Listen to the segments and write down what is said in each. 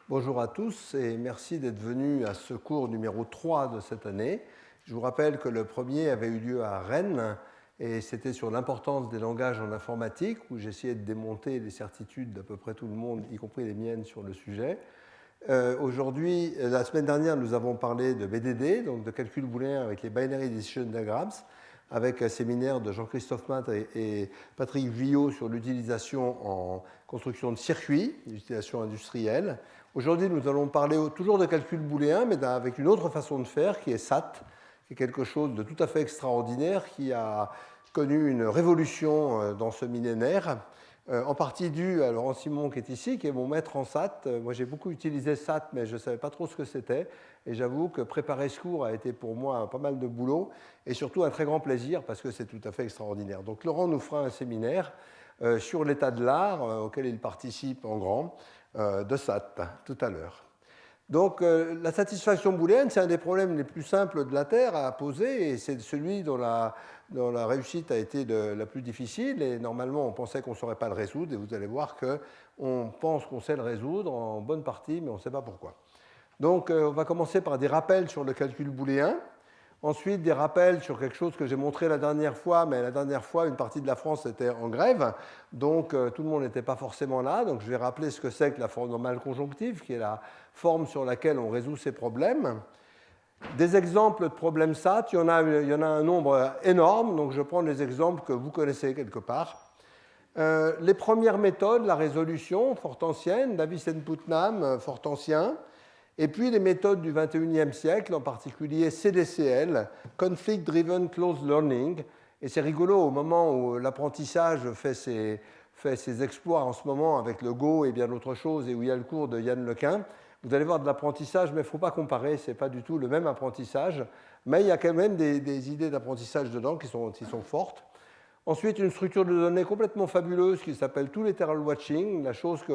Bonjour à tous et merci d'être venus à ce cours numéro 3 de cette année. Je vous rappelle que le premier avait eu lieu à Rennes et c'était sur l'importance des langages en informatique où j'essayais de démonter les certitudes d'à peu près tout le monde, y compris les miennes, sur le sujet. Aujourd'hui, la semaine dernière, nous avons parlé de BDD, donc de calcul booléen avec les Binary Decision Diagrams, avec un séminaire de Jean-Christophe Matte et Patrick Vuillot sur l'utilisation en construction de circuits, l'utilisation industrielle. Aujourd'hui, nous allons parler toujours de calcul booléen, mais avec une autre façon de faire, qui est SAT, qui est quelque chose de tout à fait extraordinaire, qui a connu une révolution dans ce millénaire, en partie dû à Laurent Simon qui est ici, qui est mon maître en SAT. Moi, j'ai beaucoup utilisé SAT, mais je ne savais pas trop ce que c'était. Et j'avoue que préparer ce cours a été pour moi pas mal de boulot et surtout un très grand plaisir parce que c'est tout à fait extraordinaire. Donc Laurent nous fera un séminaire sur l'état de l'art auquel il participe en grand de SAT tout à l'heure. Donc la satisfaction booléenne, c'est un des problèmes les plus simples de la Terre à poser et c'est celui dont la réussite a été la plus difficile et normalement on pensait qu'on ne saurait pas le résoudre et vous allez voir qu'on pense qu'on sait le résoudre en bonne partie mais on ne sait pas pourquoi. Donc on va commencer par des rappels sur le calcul booléen. Ensuite, des rappels sur quelque chose que j'ai montré la dernière fois, mais la dernière fois, une partie de la France était en grève, donc tout le monde n'était pas forcément là. Donc je vais rappeler ce que c'est que la forme normale conjonctive, qui est la forme sur laquelle on résout ces problèmes. Des exemples de problèmes SAT, il y en a un nombre énorme, donc je prends les exemples que vous connaissez quelque part. Les premières méthodes, la résolution, fort ancienne, Davis et Putnam, fort ancien. Et puis les méthodes du XXIe siècle, en particulier CDCL, Conflict Driven Closed Learning. Et c'est rigolo, au moment où l'apprentissage fait ses exploits en ce moment avec le Go et bien d'autres choses, et où il y a le cours de Yann Lequin, vous allez voir de l'apprentissage, mais il ne faut pas comparer, ce n'est pas du tout le même apprentissage. Mais il y a quand même des idées d'apprentissage dedans qui sont fortes. Ensuite, une structure de données complètement fabuleuse qui s'appelle Two-Lateral Watching. La chose que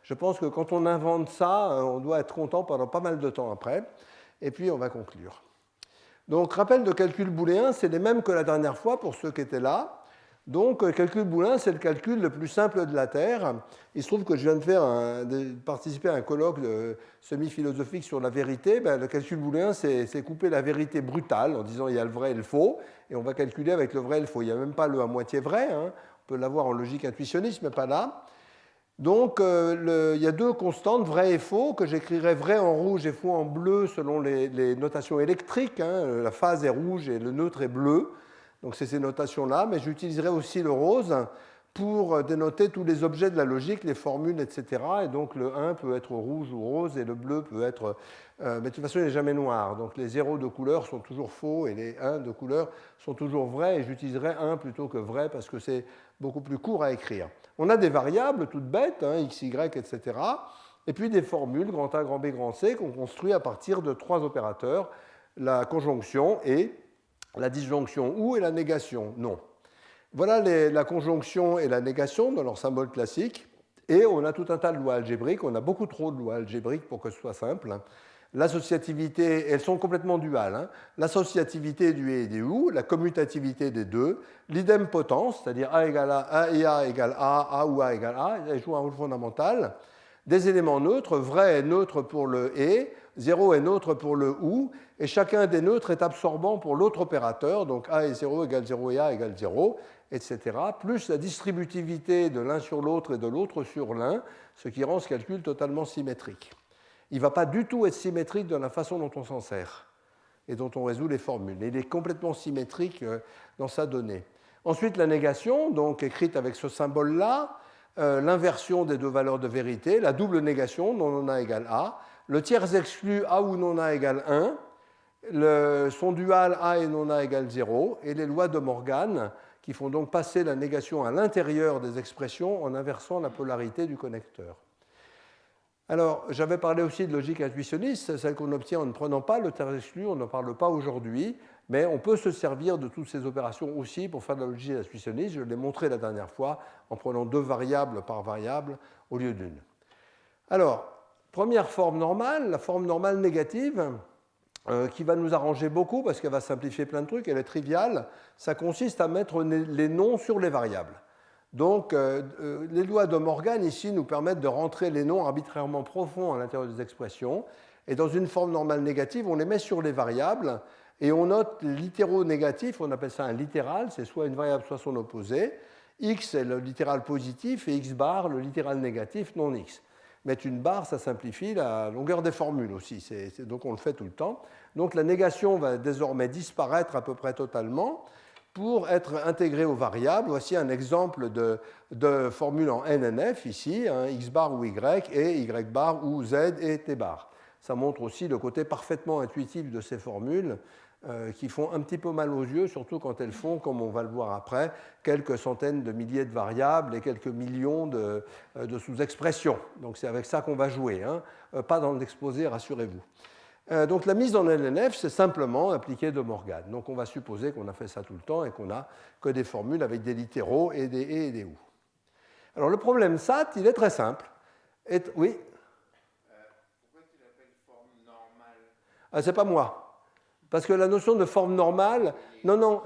je pense que quand on invente ça, on doit être content pendant pas mal de temps après. Et puis, on va conclure. Donc, rappel de calcul booléen, c'est les mêmes que la dernière fois pour ceux qui étaient là. Donc, calcul booléen, c'est le calcul le plus simple de la Terre. Il se trouve que je viens de participer à un colloque semi-philosophique sur la vérité. Le calcul booléen, c'est couper la vérité brutale en disant il y a le vrai et le faux, et on va calculer avec le vrai et le faux. Il n'y a même pas le à moitié vrai. On peut l'avoir en logique intuitionniste, mais pas là. Donc, il y a deux constantes, vrai et faux, que j'écrirai vrai en rouge et faux en bleu selon les notations électriques. La phase est rouge et le neutre est bleu. Donc c'est ces notations-là, mais j'utiliserai aussi le rose pour dénoter tous les objets de la logique, les formules, etc. Et donc le 1 peut être rouge ou rose et le bleu peut être... mais de toute façon, il n'est jamais noir. Donc les 0 de couleur sont toujours faux et les 1 de couleur sont toujours vrais. Et j'utiliserai 1 plutôt que vrai parce que c'est beaucoup plus court à écrire. On a des variables toutes bêtes, x, y, etc. Et puis des formules, grand A, grand B, grand C, qu'on construit à partir de trois opérateurs, la conjonction et la disjonction ou et la négation non. Voilà la conjonction et la négation dans leur symbole classique. Et on a tout un tas de lois algébriques. On a beaucoup trop de lois algébriques pour que ce soit simple. L'associativité, elles sont complètement duales. L'associativité du et et du ou, la commutativité des deux, l'idempotence, c'est-à-dire A égale A et A égale A ou A égale A, elles jouent un rôle fondamental. Des éléments neutres, vrai est neutre pour le et, 0 est neutre pour le ou, et chacun des neutres est absorbant pour l'autre opérateur, donc A et 0 égale 0 et A égale 0, etc., plus la distributivité de l'un sur l'autre et de l'autre sur l'un, ce qui rend ce calcul totalement symétrique. Il ne va pas du tout être symétrique dans la façon dont on s'en sert et dont on résout les formules. Il est complètement symétrique dans sa donnée. Ensuite, la négation, donc écrite avec ce symbole-là, l'inversion des deux valeurs de vérité, la double négation, non non A égale A, le tiers exclu A ou non A égale 1, son dual A et non A égale 0, et les lois de Morgan, qui font donc passer la négation à l'intérieur des expressions en inversant la polarité du connecteur. Alors, j'avais parlé aussi de logique intuitionniste, celle qu'on obtient en ne prenant pas le tiers exclu, on n'en parle pas aujourd'hui, mais on peut se servir de toutes ces opérations aussi pour faire de la logique intuitionniste. Je l'ai montré la dernière fois en prenant deux variables par variable au lieu d'une. Alors, première forme normale, la forme normale négative, qui va nous arranger beaucoup parce qu'elle va simplifier plein de trucs, elle est triviale. Ça consiste à mettre les noms sur les variables. Donc, les lois de Morgan, ici, nous permettent de rentrer les noms arbitrairement profonds à l'intérieur des expressions. Et dans une forme normale négative, on les met sur les variables et on note les littéraux négatifs, on appelle ça un littéral, c'est soit une variable, soit son opposé. X est le littéral positif et X bar le littéral négatif non X. Mettre une barre, ça simplifie la longueur des formules aussi, donc on le fait tout le temps. Donc la négation va désormais disparaître à peu près totalement pour être intégrée aux variables. Voici un exemple de formule en NNF ici, hein, X bar ou Y et Y bar ou Z et T bar. Ça montre aussi le côté parfaitement intuitif de ces formules qui font un petit peu mal aux yeux, surtout quand elles font, comme on va le voir après, quelques centaines de milliers de variables et quelques millions de sous-expressions. Donc c'est avec ça qu'on va jouer, hein. Pas dans l'exposé, rassurez-vous. Donc la mise en LNF, c'est simplement appliquer De Morgan. Donc on va supposer qu'on a fait ça tout le temps et qu'on n'a que des formules avec des littéraux et des et des ou. Alors le problème SAT, il est très simple. Oui. Pourquoi tu l'appelles forme normale? Ah, c'est pas moi. Parce que la notion de forme normale, non,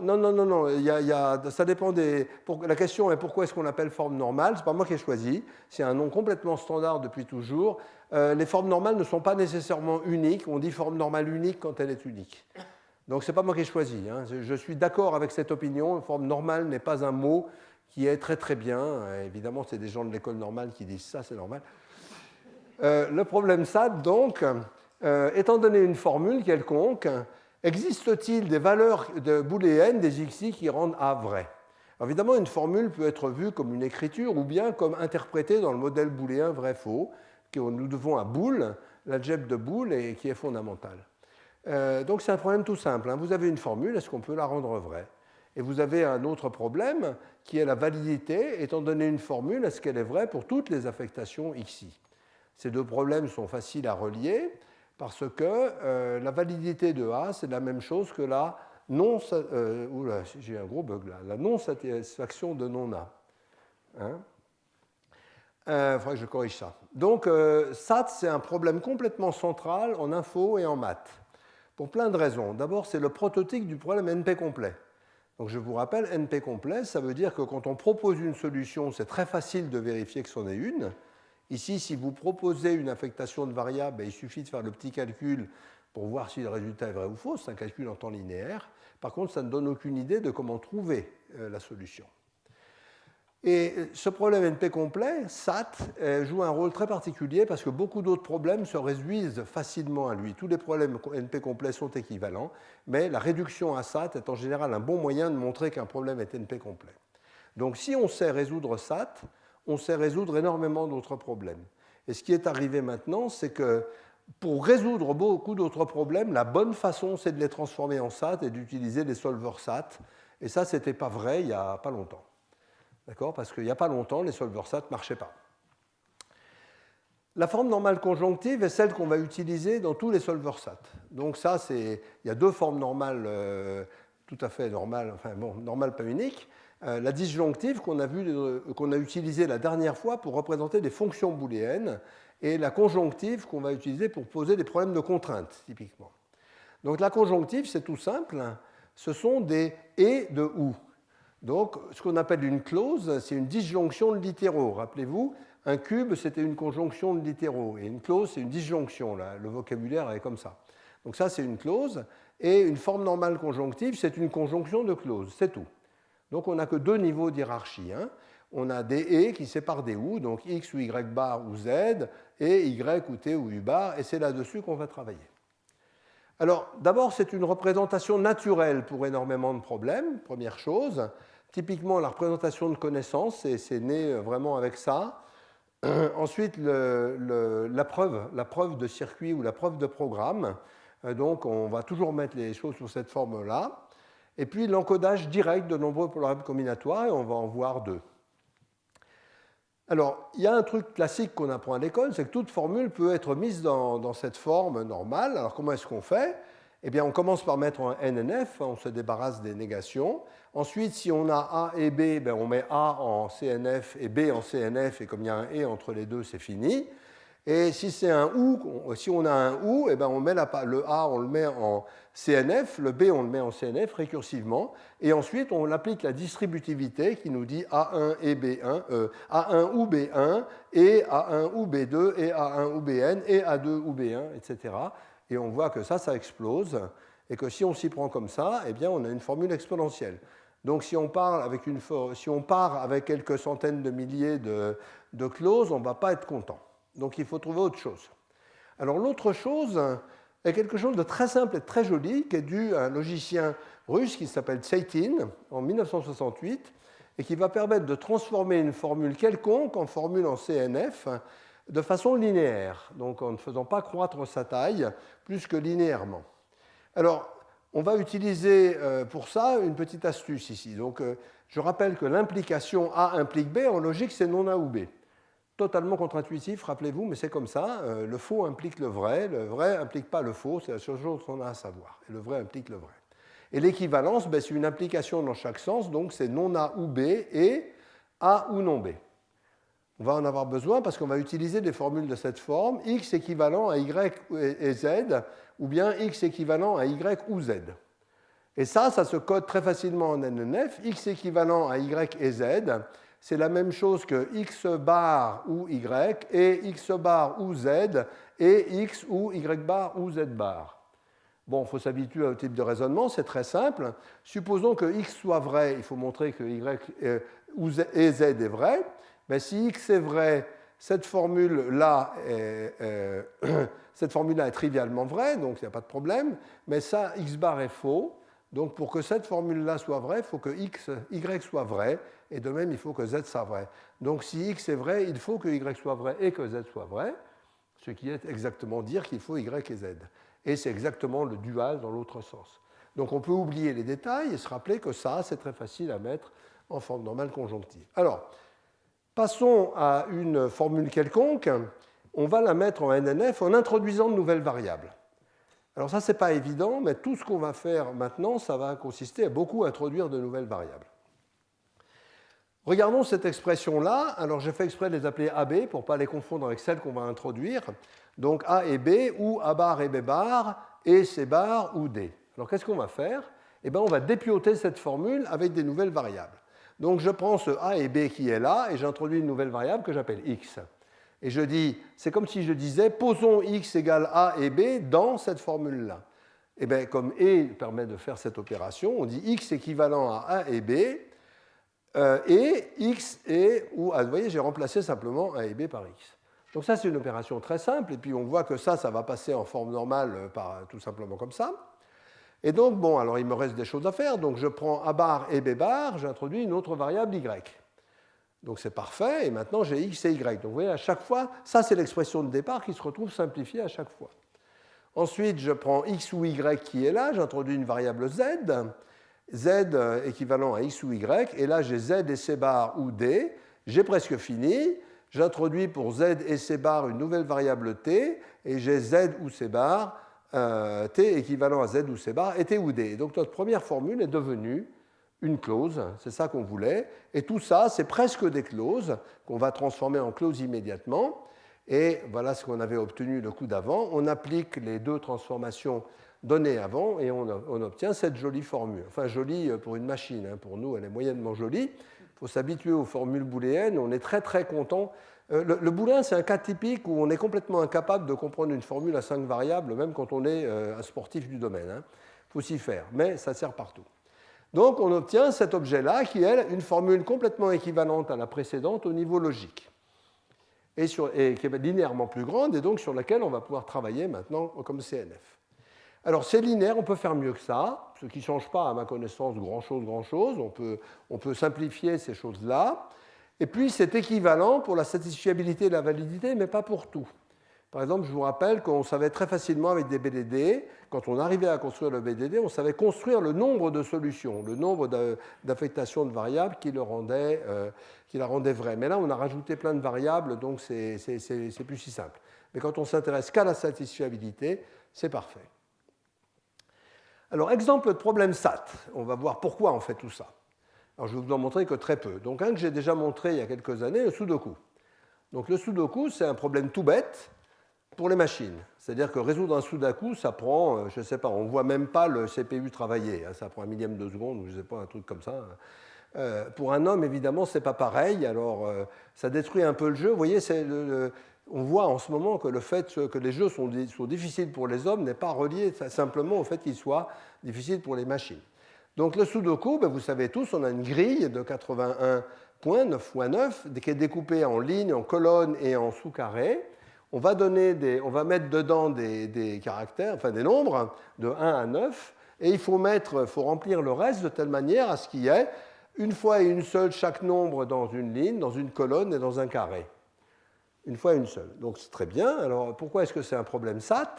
ça dépend des. La question est pourquoi est-ce qu'on l'appelle forme normale? C'est pas moi qui ai choisi. C'est un nom complètement standard depuis toujours. Les formes normales ne sont pas nécessairement uniques. On dit forme normale unique quand elle est unique. Donc c'est pas moi qui ai choisi, hein. Je suis d'accord avec cette opinion. Forme normale n'est pas un mot qui est très très bien. Évidemment, c'est des gens de l'école normale qui disent ça, c'est normal. Le problème SAT, donc, étant donné une formule quelconque, existe-t-il des valeurs de booléennes des xi qui rendent A vrai? Alors, évidemment, une formule peut être vue comme une écriture ou bien comme interprétée dans le modèle booléen vrai-faux, que nous devons à Boole, l'algèbre de Boole, et qui est fondamentale. Donc c'est un problème tout simple, hein. Vous avez une formule, est-ce qu'on peut la rendre vraie? Et vous avez un autre problème qui est la validité. Étant donné une formule, est-ce qu'elle est vraie pour toutes les affectations xi? Ces deux problèmes sont faciles à relier, parce que la validité de A, c'est la même chose que la non... oula, j'ai un gros bug là. La non-satisfaction de non-A. Hein, il faudrait que je corrige ça. Donc, SAT, c'est un problème complètement central en info et en maths, pour plein de raisons. D'abord, c'est le prototype du problème NP complet. Donc, je vous rappelle, NP complet, ça veut dire que quand on propose une solution, c'est très facile de vérifier que c'en est une. Ici, si vous proposez une affectation de variable, il suffit de faire le petit calcul pour voir si le résultat est vrai ou faux. C'est un calcul en temps linéaire. Par contre, ça ne donne aucune idée de comment trouver la solution. Et ce problème NP complet, SAT, joue un rôle très particulier parce que beaucoup d'autres problèmes se réduisent facilement à lui. Tous les problèmes NP complets sont équivalents, mais la réduction à SAT est en général un bon moyen de montrer qu'un problème est NP complet. Donc si on sait résoudre SAT, on sait résoudre énormément d'autres problèmes. Et ce qui est arrivé maintenant, c'est que pour résoudre beaucoup d'autres problèmes, la bonne façon, c'est de les transformer en SAT et d'utiliser des solvers SAT. Et ça, ce n'était pas vrai il n'y a pas longtemps. D'accord? Parce qu'il n'y a pas longtemps, les solvers SAT ne marchaient pas. La forme normale conjonctive est celle qu'on va utiliser dans tous les solvers SAT. Donc ça, il y a deux formes normales tout à fait normales, enfin bon, normales pas uniques. La disjonctive qu'on a utilisée la dernière fois pour représenter des fonctions booléennes et la conjonctive qu'on va utiliser pour poser des problèmes de contrainte, typiquement. Donc la conjonctive, c'est tout simple, ce sont des et de ou. Donc ce qu'on appelle une clause, c'est une disjonction de littéraux. Rappelez-vous, un cube, c'était une conjonction de littéraux, et une clause, c'est une disjonction. Là. Le vocabulaire est comme ça. Donc ça, c'est une clause, et une forme normale conjonctive, c'est une conjonction de clauses, c'est tout. Donc on n'a que deux niveaux d'hierarchie, hein. On a des et qui séparent des ou, donc x ou y bar ou z, et y ou t ou u bar, et c'est là-dessus qu'on va travailler. Alors d'abord, c'est une représentation naturelle pour énormément de problèmes, première chose. Typiquement, la représentation de connaissances, c'est né vraiment avec ça. Ensuite, la preuve de circuit ou la preuve de programme. Donc on va toujours mettre les choses sous cette forme-là. Et puis l'encodage direct de nombreux programmes combinatoires, et on va en voir deux. Alors, il y a un truc classique qu'on apprend à l'école, c'est que toute formule peut être mise dans cette forme normale. Alors, comment est-ce qu'on fait? Eh bien, on commence par mettre un NNF, on se débarrasse des négations. Ensuite, si on a A et B, on met A en CNF et B en CNF, et comme il y a un et entre les deux, c'est fini. Et si c'est un OU, si on a un OU, eh ben on met le A, on le met en CNF, le B, on le met en CNF récursivement, et ensuite on applique la distributivité qui nous dit A1 et B1, A1 ou B1, et A1 ou B2, et A1 ou BN, et A2 ou B1, etc. Et on voit que ça explose, et que si on s'y prend comme ça, eh bien on a une formule exponentielle. Donc si on part avec quelques centaines de milliers de clauses, on ne va pas être content. Donc il faut trouver autre chose. Alors l'autre chose est quelque chose de très simple et très joli qui est dû à un logicien russe qui s'appelle Tsaitin en 1968 et qui va permettre de transformer une formule quelconque en formule en CNF de façon linéaire, donc en ne faisant pas croître sa taille plus que linéairement. Alors on va utiliser pour ça une petite astuce ici. Donc je rappelle que l'implication A implique B en logique c'est non A ou B. Totalement contre-intuitif, rappelez-vous, mais c'est comme ça. Le faux implique le vrai n'implique pas le faux, c'est la seule chose qu'on a à savoir. Et le vrai implique le vrai. Et l'équivalence, c'est une implication dans chaque sens, donc c'est non A ou B et A ou non B. On va en avoir besoin parce qu'on va utiliser des formules de cette forme, x équivalent à y et z, ou bien x équivalent à y ou z. Et ça se code très facilement en NNF, x équivalent à y et z, c'est la même chose que x bar ou y et x bar ou z et x ou y bar ou z bar. Bon, il faut s'habituer au type de raisonnement, c'est très simple. Supposons que x soit vrai, il faut montrer que y et z est vrai. Mais si x est vrai, cette formule-là est trivialement vraie, donc il n'y a pas de problème. Mais ça, x bar est faux. Donc pour que cette formule-là soit vraie, il faut que y soit vrai, et de même, il faut que z soit vrai. Donc si x est vrai, il faut que y soit vrai et que z soit vrai, ce qui est exactement dire qu'il faut y et z. Et c'est exactement le dual dans l'autre sens. Donc on peut oublier les détails et se rappeler que ça, c'est très facile à mettre en forme normale conjonctive. Alors, passons à une formule quelconque. On va la mettre en NNF en introduisant de nouvelles variables. Alors ça, ce n'est pas évident, mais tout ce qu'on va faire maintenant, ça va consister à beaucoup introduire de nouvelles variables. Regardons cette expression-là. Alors j'ai fait exprès de les appeler AB pour ne pas les confondre avec celles qu'on va introduire. Donc A et B, ou A bar et B bar, et C bar ou D. Alors qu'est-ce qu'on va faire? Eh bien, on va dépioter cette formule avec des nouvelles variables. Donc je prends ce A et B qui est là, et j'introduis une nouvelle variable que j'appelle X. Et je dis, c'est comme si je disais, posons X égale A et B dans cette formule-là. Et bien, comme E permet de faire cette opération, on dit X équivalent à A et B, et X est, ou vous voyez, j'ai remplacé simplement A et B par X. Donc ça, c'est une opération très simple, et puis on voit que ça va passer en forme normale tout simplement comme ça. Et donc, bon, alors il me reste des choses à faire, donc je prends A bar et B bar, j'introduis une autre variable Y. Donc c'est parfait, et maintenant j'ai X et Y. Donc vous voyez, à chaque fois, ça c'est l'expression de départ qui se retrouve simplifiée à chaque fois. Ensuite, je prends X ou Y qui est là, j'introduis une variable Z, Z équivalent à X ou Y, et là j'ai Z et C bar ou D, j'ai presque fini, j'introduis pour Z et C bar une nouvelle variable T, et j'ai Z ou C bar, T équivalent à Z ou C bar, et T ou D. Donc notre première formule est devenue une clause, c'est ça qu'on voulait, et tout ça, c'est presque des clauses qu'on va transformer en clauses immédiatement, et voilà ce qu'on avait obtenu le coup d'avant. On applique les deux transformations données avant, et on obtient cette jolie formule. Enfin, jolie pour une machine, hein. Pour nous, elle est moyennement jolie. Il faut s'habituer aux formules booléennes, on est très très content. Le booléen, c'est un cas typique où on est complètement incapable de comprendre une formule à 5 variables, même quand on est un sportif du domaine. Hein. Il faut s'y faire, mais ça sert partout. Donc on obtient cet objet-là qui est une formule complètement équivalente à la précédente au niveau logique et qui est linéairement plus grande et donc sur laquelle on va pouvoir travailler maintenant comme CNF. Alors c'est linéaire, on peut faire mieux que ça, ce qui ne change pas à ma connaissance grand-chose. On peut simplifier ces choses-là. Et puis c'est équivalent pour la satisfiabilité et la validité, mais pas pour tout. Par exemple, je vous rappelle qu'on savait très facilement avec des BDD, quand on arrivait à construire le BDD, on savait construire le nombre de solutions, le nombre d'affectations de variables qui la rendaient vraie. Mais là, on a rajouté plein de variables, donc c'est plus si simple. Mais quand on s'intéresse qu'à la satisfiabilité, c'est parfait. Alors, exemple de problème SAT. On va voir pourquoi on fait tout ça. Alors, je vais vous en montrer que très peu. Donc, un que j'ai déjà montré il y a quelques années, le Sudoku. Donc le Sudoku, c'est un problème tout bête pour les machines. C'est-à-dire que résoudre un Sudoku, ça prend, je ne sais pas, on ne voit même pas le CPU travailler. Ça prend un millième de seconde, ou je ne sais pas, un truc comme ça. Pour un homme, évidemment, ce n'est pas pareil. Alors, ça détruit un peu le jeu. Vous voyez, on voit en ce moment que le fait que les jeux sont difficiles pour les hommes n'est pas relié simplement au fait qu'ils soient difficiles pour les machines. Donc le Sudoku, vous savez tous, on a une grille de 81 points, 9 x 9, qui est découpée en lignes, en colonnes et en sous-carrés. On va mettre dedans des caractères, enfin des nombres, de 1 à 9, et il faut remplir le reste de telle manière à ce qu'il y ait une fois et une seule chaque nombre dans une ligne, dans une colonne et dans un carré. Une fois une seule. Donc c'est très bien. Alors pourquoi est-ce que c'est un problème SAT?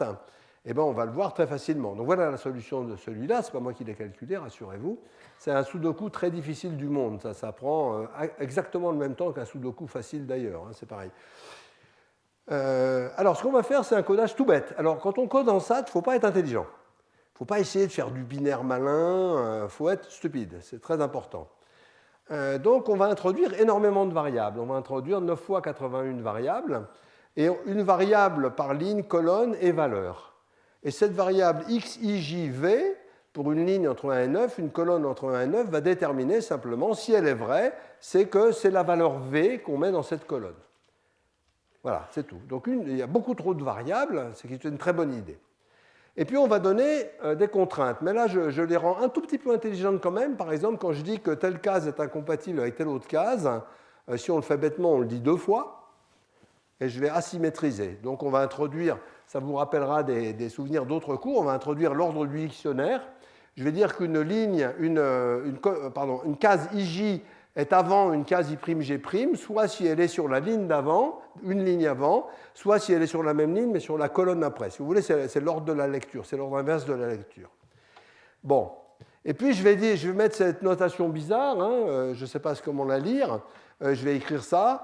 Eh bien, on va le voir très facilement. Donc voilà la solution de celui-là. Ce n'est pas moi qui l'ai calculé, rassurez-vous. C'est un Sudoku très difficile du monde. Ça prend exactement le même temps qu'un Sudoku facile d'ailleurs. C'est pareil. Alors, ce qu'on va faire, c'est un codage tout bête. Alors, quand on code en SAT, il ne faut pas être intelligent. Il ne faut pas essayer de faire du binaire malin. Il faut être stupide. C'est très important. Donc, on va introduire énormément de variables. On va introduire 9 fois 81 variables. Et une variable par ligne, colonne et valeur. Et cette variable xijv, pour une ligne entre 1 et 9, une colonne entre 1 et 9, va déterminer simplement, si elle est vraie, c'est que c'est la valeur v qu'on met dans cette colonne. Voilà, c'est tout. Donc il y a beaucoup trop de variables, c'est une très bonne idée. Et puis on va donner des contraintes. Mais là, je les rends un tout petit peu intelligentes quand même. Par exemple, quand je dis que telle case est incompatible avec telle autre case, si on le fait bêtement, on le dit 2 fois, et je vais asymétriser. Donc on va introduire, ça vous rappellera des souvenirs d'autres cours, on va introduire l'ordre du dictionnaire. Je vais dire qu'une ligne, une case IJ est avant une case I'G', soit si elle est sur la ligne d'avant, une ligne avant, soit si elle est sur la même ligne, mais sur la colonne après. Si vous voulez, c'est l'ordre de la lecture, c'est l'ordre inverse de la lecture. Bon. Et puis, je vais mettre cette notation bizarre, je ne sais pas comment la lire, je vais écrire ça.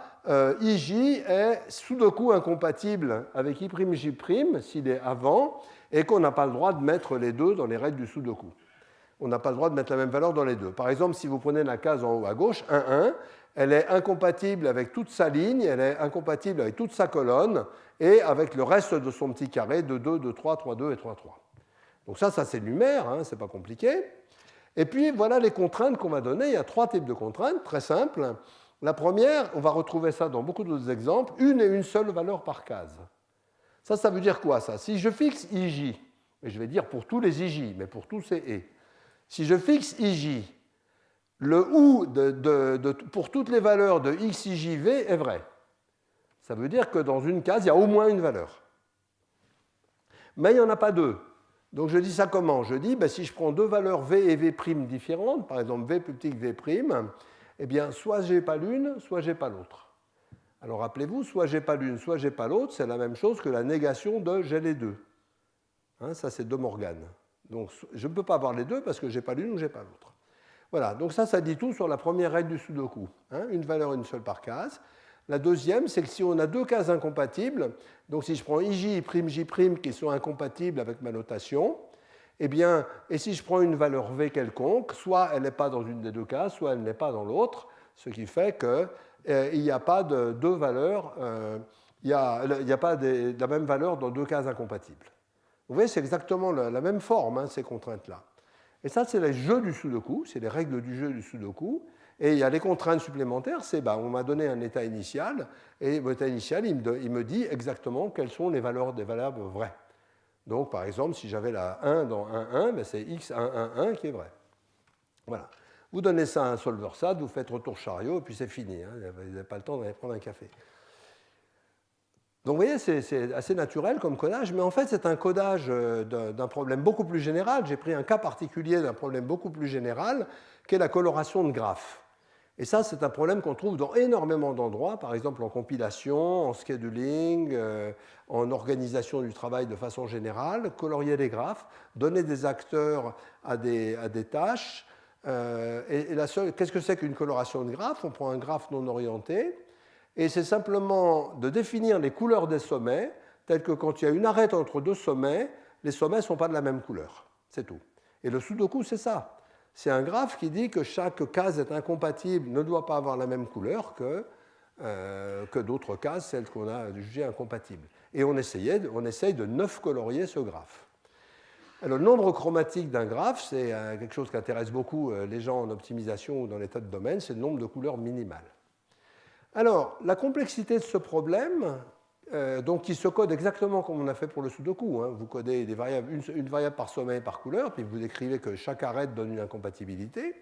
IJ est Sudoku incompatible avec I'J' s'il est avant, et qu'on n'a pas le droit de mettre les deux dans les règles du Sudoku. On n'a pas le droit de mettre la même valeur dans les deux. Par exemple, si vous prenez la case en haut à gauche, 1, 1, elle est incompatible avec toute sa ligne, elle est incompatible avec toute sa colonne, et avec le reste de son petit carré de 2, 2, 3, 3, 2 et 3, 3. Donc ça c'est lunaire, c'est pas compliqué. Et puis voilà les contraintes qu'on va donner. Il y a 3 types de contraintes, très simples. La première, on va retrouver ça dans beaucoup d'autres exemples, une et une seule valeur par case. Ça veut dire quoi ça? Si je fixe IJ, et je vais dire pour tous les IJ, mais pour tous ces et, si je fixe IJ, le OU pour toutes les valeurs de XIJV est vrai. Ça veut dire que dans une case, il y a au moins une valeur. Mais il n'y en a pas deux. Donc je dis ça comment? Je dis, si je prends deux valeurs V et V' différentes, par exemple V plus petit que V', eh bien, soit je n'ai pas l'une, soit je n'ai pas l'autre. Alors rappelez-vous, soit je n'ai pas l'une, soit je n'ai pas l'autre, c'est la même chose que la négation de j'ai les deux. Ça, c'est De Morgan. Donc je ne peux pas avoir les deux parce que je n'ai pas l'une ou je n'ai pas l'autre. Voilà, donc ça dit tout sur la première règle du Sudoku. Une valeur, une seule par case. La deuxième, c'est que si on a deux cases incompatibles, donc si je prends IJ et J' qui sont incompatibles avec ma notation, eh bien, et si je prends une valeur V quelconque, soit elle n'est pas dans une des deux cases, soit elle n'est pas dans l'autre, ce qui fait qu'il n'y a pas de deux valeurs, il n'y a pas de la même valeur dans deux cases incompatibles. Vous voyez, c'est exactement la même forme, ces contraintes-là. Et ça, c'est les jeux du Sudoku, c'est les règles du jeu du Sudoku. Et il y a les contraintes supplémentaires, c'est on m'a donné un état initial, et l'état initial, il me dit exactement quelles sont les valeurs des variables vraies. Donc, par exemple, si j'avais la 1 dans 1, 1, c'est x1, 1 qui est vrai. Voilà. Vous donnez ça à un solveur SAT, vous faites retour chariot, et puis c'est fini. Vous n'avez pas le temps d'aller prendre un café. Donc vous voyez, c'est assez naturel comme codage, mais en fait c'est un codage d'un problème beaucoup plus général. J'ai pris un cas particulier d'un problème beaucoup plus général, qui est la coloration de graphes. Et ça, c'est un problème qu'on trouve dans énormément d'endroits, par exemple en compilation, en scheduling, en organisation du travail de façon générale, colorier des graphes, donner des acteurs à des tâches. Qu'est-ce que c'est qu'une coloration de graphes? On prend un graphe non orienté, et c'est simplement de définir les couleurs des sommets, telles que quand il y a une arête entre deux sommets, les sommets ne sont pas de la même couleur. C'est tout. Et le Sudoku, c'est ça. C'est un graphe qui dit que chaque case est incompatible, ne doit pas avoir la même couleur que que d'autres cases, celles qu'on a jugées incompatibles. Et on essaye de 9 colorier ce graphe. Alors, le nombre chromatique d'un graphe, c'est quelque chose qui intéresse beaucoup les gens en optimisation ou dans les tas de domaines, c'est le nombre de couleurs minimal. Alors, la complexité de ce problème, donc qui se code exactement comme on a fait pour le Sudoku, hein. Vous codez des variables, une variable par sommet et par couleur, puis vous écrivez que chaque arête donne une incompatibilité.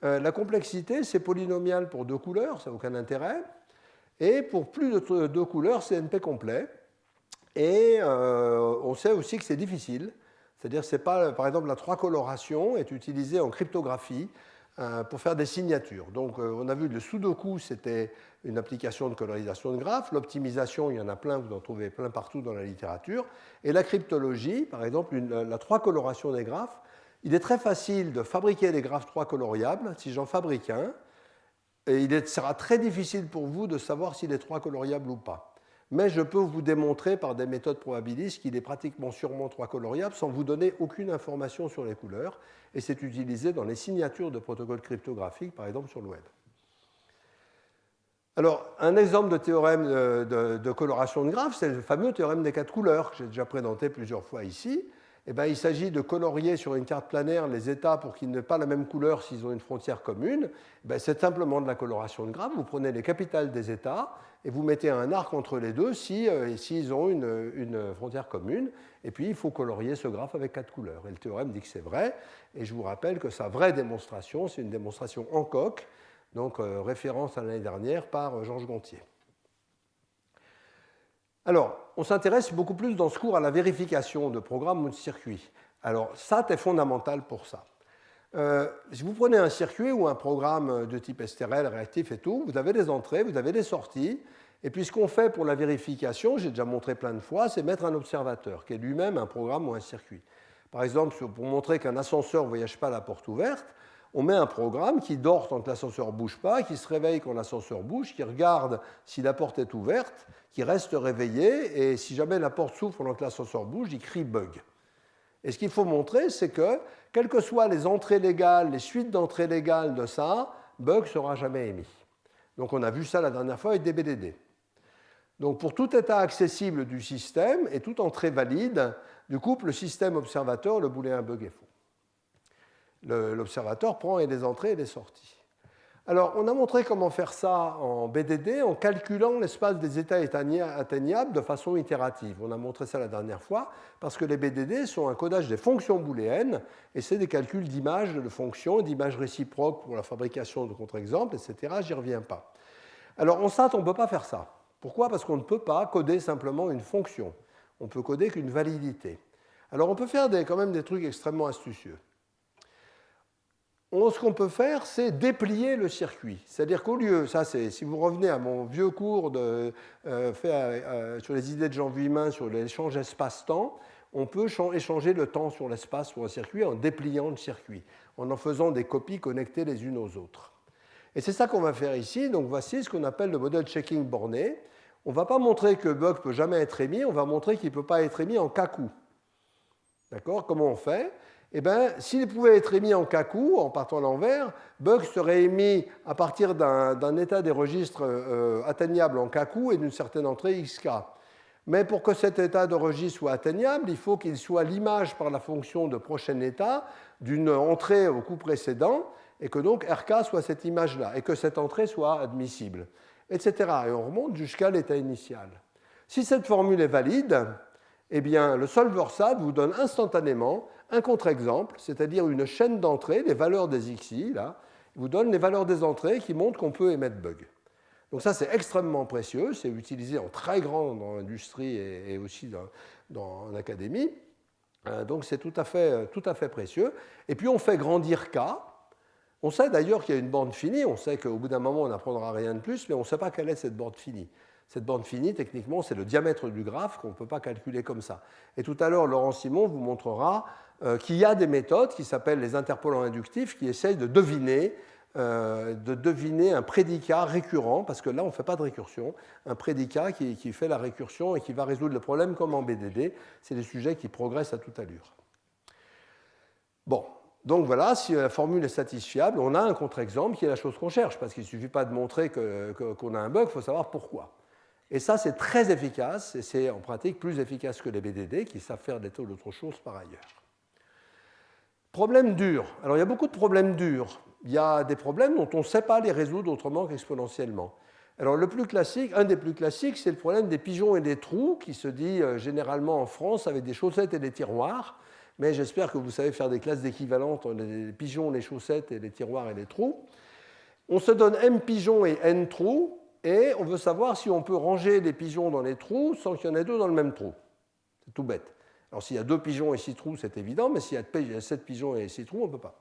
La complexité, c'est polynomial pour 2 couleurs, ça n'a aucun intérêt. Et pour plus de 2 couleurs, c'est NP complet. Et on sait aussi que c'est difficile. C'est-à-dire que par exemple, la 3 coloration est utilisée en cryptographie pour faire des signatures. Donc, on a vu que le Sudoku, c'était une application de colorisation de graphes. L'optimisation, il y en a plein, vous en trouvez plein partout dans la littérature. Et la cryptologie, par exemple, la 3 coloration des graphes, il est très facile de fabriquer des graphes 3 coloriables. Si j'en fabrique un, et il sera très difficile pour vous de savoir s'il est 3 coloriable ou pas. Mais je peux vous démontrer par des méthodes probabilistes qu'il est pratiquement sûrement 3 coloriable sans vous donner aucune information sur les couleurs. Et c'est utilisé dans les signatures de protocoles cryptographiques, par exemple sur le web. Alors, un exemple de théorème de coloration de graphes, c'est le fameux théorème des 4 couleurs que j'ai déjà présenté plusieurs fois ici. Eh bien, il s'agit de colorier sur une carte planaire les états pour qu'ils n'aient pas la même couleur s'ils ont une frontière commune. C'est simplement de la coloration de graphes. Vous prenez les capitales des états et vous mettez un arc entre les deux s'ils ont une frontière commune. Et puis, il faut colorier ce graphe avec 4 couleurs. Et le théorème dit que c'est vrai. Et je vous rappelle que sa vraie démonstration, c'est une démonstration en coq, donc référence à l'année dernière par Georges Gontier. Alors, on s'intéresse beaucoup plus dans ce cours à la vérification de programmes ou de circuits. Alors, SAT est fondamental pour ça. Si vous prenez un circuit ou un programme de type STRL, réactif et tout, vous avez des entrées, vous avez des sorties, et puis ce qu'on fait pour la vérification, j'ai déjà montré plein de fois, c'est mettre un observateur, qui est lui-même un programme ou un circuit. Par exemple, pour montrer qu'un ascenseur ne voyage pas à la porte ouverte, on met un programme qui dort tant que l'ascenseur ne bouge pas, qui se réveille quand l'ascenseur bouge, qui regarde si la porte est ouverte, qui reste réveillé, et si jamais la porte s'ouvre pendant que l'ascenseur bouge, il crie bug. Et ce qu'il faut montrer, c'est que, quelles que soient les entrées légales, les suites d'entrées légales de ça, bug ne sera jamais émis. Donc on a vu ça la dernière fois avec des BDD. Donc pour tout état accessible du système et toute entrée valide, du couple le système observateur, le booléen bug est faux. L'observateur prend les entrées et les sorties. Alors, on a montré comment faire ça en BDD en calculant l'espace des états atteignables de façon itérative. On a montré ça la dernière fois parce que les BDD sont un codage des fonctions booléennes et c'est des calculs d'images de fonctions, d'images réciproques pour la fabrication de contre-exemples, etc. J'y reviens pas. Alors, en SAT, on ne peut pas faire ça. Pourquoi ? Parce qu'on ne peut pas coder simplement une fonction. On peut coder qu'une validité. Alors, on peut faire quand même des trucs extrêmement astucieux. Ce qu'on peut faire, c'est déplier le circuit. C'est-à-dire qu'au lieu, ça c'est, si vous revenez à mon vieux cours fait sur les idées de Jean Vuillemin sur l'échange espace-temps, on peut échanger le temps sur l'espace sur un circuit en dépliant le circuit, en faisant des copies connectées les unes aux autres. Et c'est ça qu'on va faire ici. Donc voici ce qu'on appelle le modèle checking borné. On ne va pas montrer que bug ne peut jamais être émis, on va montrer qu'il ne peut pas être émis en kaku. D'accord ? Comment on fait ? Eh bien, s'il pouvait être émis en kaku, en partant à l'envers, bug serait émis à partir d'un état des registres atteignable en kaku et d'une certaine entrée xk. Mais pour que cet état de registre soit atteignable, il faut qu'il soit l'image par la fonction de prochain état d'une entrée au coup précédent, et que donc RK soit cette image-là, et que cette entrée soit admissible, etc. Et on remonte jusqu'à l'état initial. Si cette formule est valide, eh bien, le solver SAT vous donne instantanément un contre-exemple, c'est-à-dire une chaîne d'entrées, les valeurs des XI, là, vous donne les valeurs des entrées qui montrent qu'on peut émettre bug. Donc ça, c'est extrêmement précieux, c'est utilisé en très grand dans l'industrie et aussi en académie. Donc c'est tout à fait précieux. Et puis on fait grandir K. On sait d'ailleurs qu'il y a une borne finie, on sait qu'au bout d'un moment, on n'apprendra rien de plus, mais on ne sait pas quelle est cette borne finie. Cette borne finie, techniquement, c'est le diamètre du graphe qu'on ne peut pas calculer comme ça. Et tout à l'heure, Laurent Simon vous montrera qu'il y a des méthodes qui s'appellent les interpolants inductifs qui essayent de deviner un prédicat récurrent, parce que là, on ne fait pas de récursion, un prédicat qui fait la récursion et qui va résoudre le problème comme en BDD. C'est des sujets qui progressent à toute allure. Bon, Donc voilà, si la formule est satisfiable, on a un contre-exemple qui est la chose qu'on cherche, parce qu'il ne suffit pas de montrer qu'on a un bug, il faut savoir pourquoi. Et ça, c'est très efficace, et c'est en pratique plus efficace que les BDD, qui savent faire des tas d'autres choses par ailleurs. Problème dur. Alors il y a beaucoup de problèmes durs. Il y a des problèmes dont on ne sait pas les résoudre autrement qu'exponentiellement. Alors le plus classique, un des plus classiques, c'est le problème des pigeons et des trous, qui se dit généralement en France avec des chaussettes et des tiroirs. Mais j'espère que vous savez faire des classes d'équivalentes, les pigeons, les chaussettes et les tiroirs et les trous. On se donne m pigeons et n trous, et on veut savoir si on peut ranger les pigeons dans les trous sans qu'il y en ait deux dans le même trou. C'est tout bête. Alors s'il y a 2 pigeons et 6 trous, c'est évident, mais s'il y a 7 pigeons et 6 trous, on ne peut pas.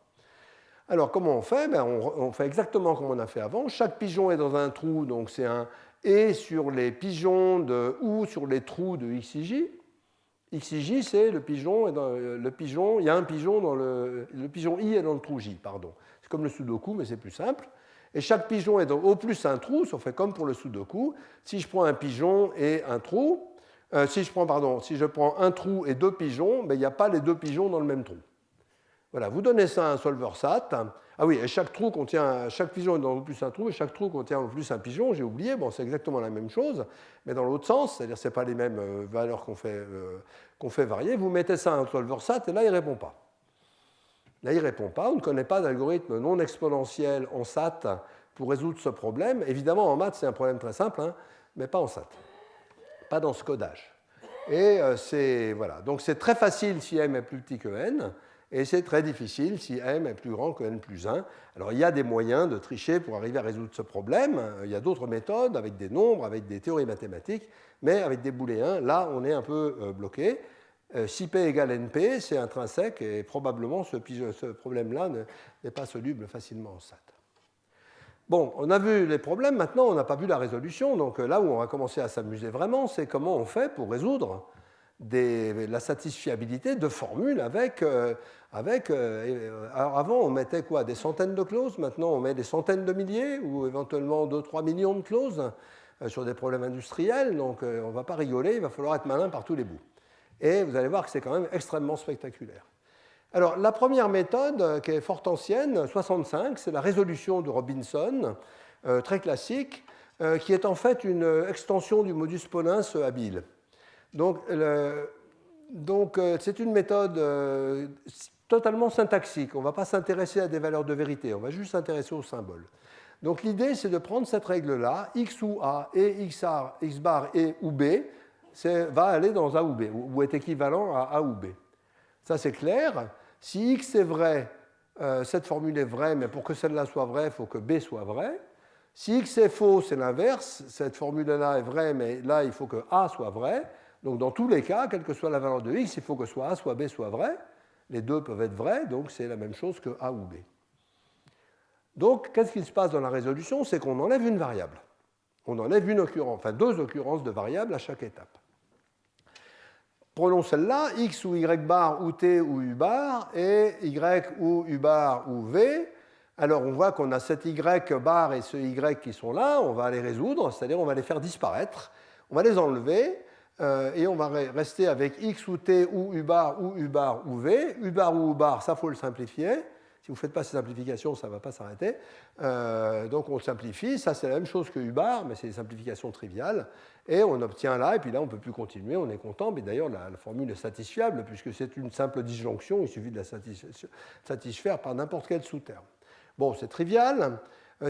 Alors comment on fait? On fait exactement comme on a fait avant. Chaque pigeon est dans un trou, donc c'est un et sur les pigeons de ou sur les trous de xij. XIJ, c'est le pigeon, il y a un pigeon dans le pigeon I est dans le trou J, pardon. C'est comme le sudoku, mais c'est plus simple. Et chaque pigeon est dans au plus un trou, ça fait comme pour le sudoku. Si je prends un pigeon et un trou, si je prends un trou et 2 pigeons, ben, il n'y a pas les 2 pigeons dans le même trou. Voilà, vous donnez ça à un solver SAT. Ah oui, et chaque pigeon est dans au plus un trou, et chaque trou contient au plus un pigeon, j'ai oublié, bon, c'est exactement la même chose, mais dans l'autre sens, c'est-à-dire que ce n'est pas les mêmes valeurs qu'on fait varier, vous mettez ça à un solver SAT, et là, il ne répond pas. Là, il ne répond pas, on ne connaît pas d'algorithme non exponentiel en SAT pour résoudre ce problème. Évidemment, en maths, c'est un problème très simple, hein, mais pas en SAT, pas dans ce codage. Et voilà. Donc c'est très facile si m est plus petit que n, et c'est très difficile si m est plus grand que n plus 1. Alors il y a des moyens de tricher pour arriver à résoudre ce problème. Il y a d'autres méthodes avec des nombres, avec des théories mathématiques, mais avec des booléens, là on est un peu bloqué. Si p égale np, c'est intrinsèque et probablement ce problème-là n'est pas soluble facilement en SAT. Bon, on a vu les problèmes, maintenant on n'a pas vu la résolution, donc là où on va commencer à s'amuser vraiment, c'est comment on fait pour résoudre la satisfiabilité de formules avec alors avant on mettait quoi, des centaines de clauses, maintenant on met des centaines de milliers ou éventuellement 2-3 millions de clauses sur des problèmes industriels, donc on ne va pas rigoler, il va falloir être malin par tous les bouts. Et vous allez voir que c'est quand même extrêmement spectaculaire. Alors, la première méthode, qui est fort ancienne, 65, c'est la résolution de Robinson, très classique, qui est en fait une extension du modus ponens habile. Donc c'est une méthode totalement syntaxique. On ne va pas s'intéresser à des valeurs de vérité, on va juste s'intéresser aux symboles. Donc l'idée, c'est de prendre cette règle-là, x ou a et x bar et ou b, va aller dans a ou b, ou est équivalent à a ou b. Ça, c'est clair. Si x est vrai, cette formule est vraie, mais pour que celle-là soit vraie, il faut que b soit vrai. Si x est faux, c'est l'inverse. Cette formule-là est vraie, mais là, il faut que a soit vrai. Donc, dans tous les cas, quelle que soit la valeur de x, il faut que soit a, soit b soit vrai. Les deux peuvent être vrais, donc c'est la même chose que a ou b. Donc, qu'est-ce qui se passe dans la résolution? C'est qu'on enlève une variable. On enlève une occurrence, enfin 2 occurrences de variables à chaque étape. Prenons celle-là, x ou y bar ou t ou u bar, et y ou u bar ou v. Alors on voit qu'on a cet y bar et ce y qui sont là, on va les résoudre, c'est-à-dire on va les faire disparaître, on va les enlever, et on va rester avec x ou t ou u bar ou v. U bar ou u bar, ça faut le simplifier. Si vous ne faites pas ces simplifications, ça ne va pas s'arrêter. Donc on simplifie, ça c'est la même chose que u bar, mais c'est des simplifications triviales. Et on obtient là, et puis là on ne peut plus continuer, on est content. Mais d'ailleurs la formule est satisfiable, puisque c'est une simple disjonction, il suffit de la satisfaire par n'importe quel sous-terme. Bon, c'est trivial.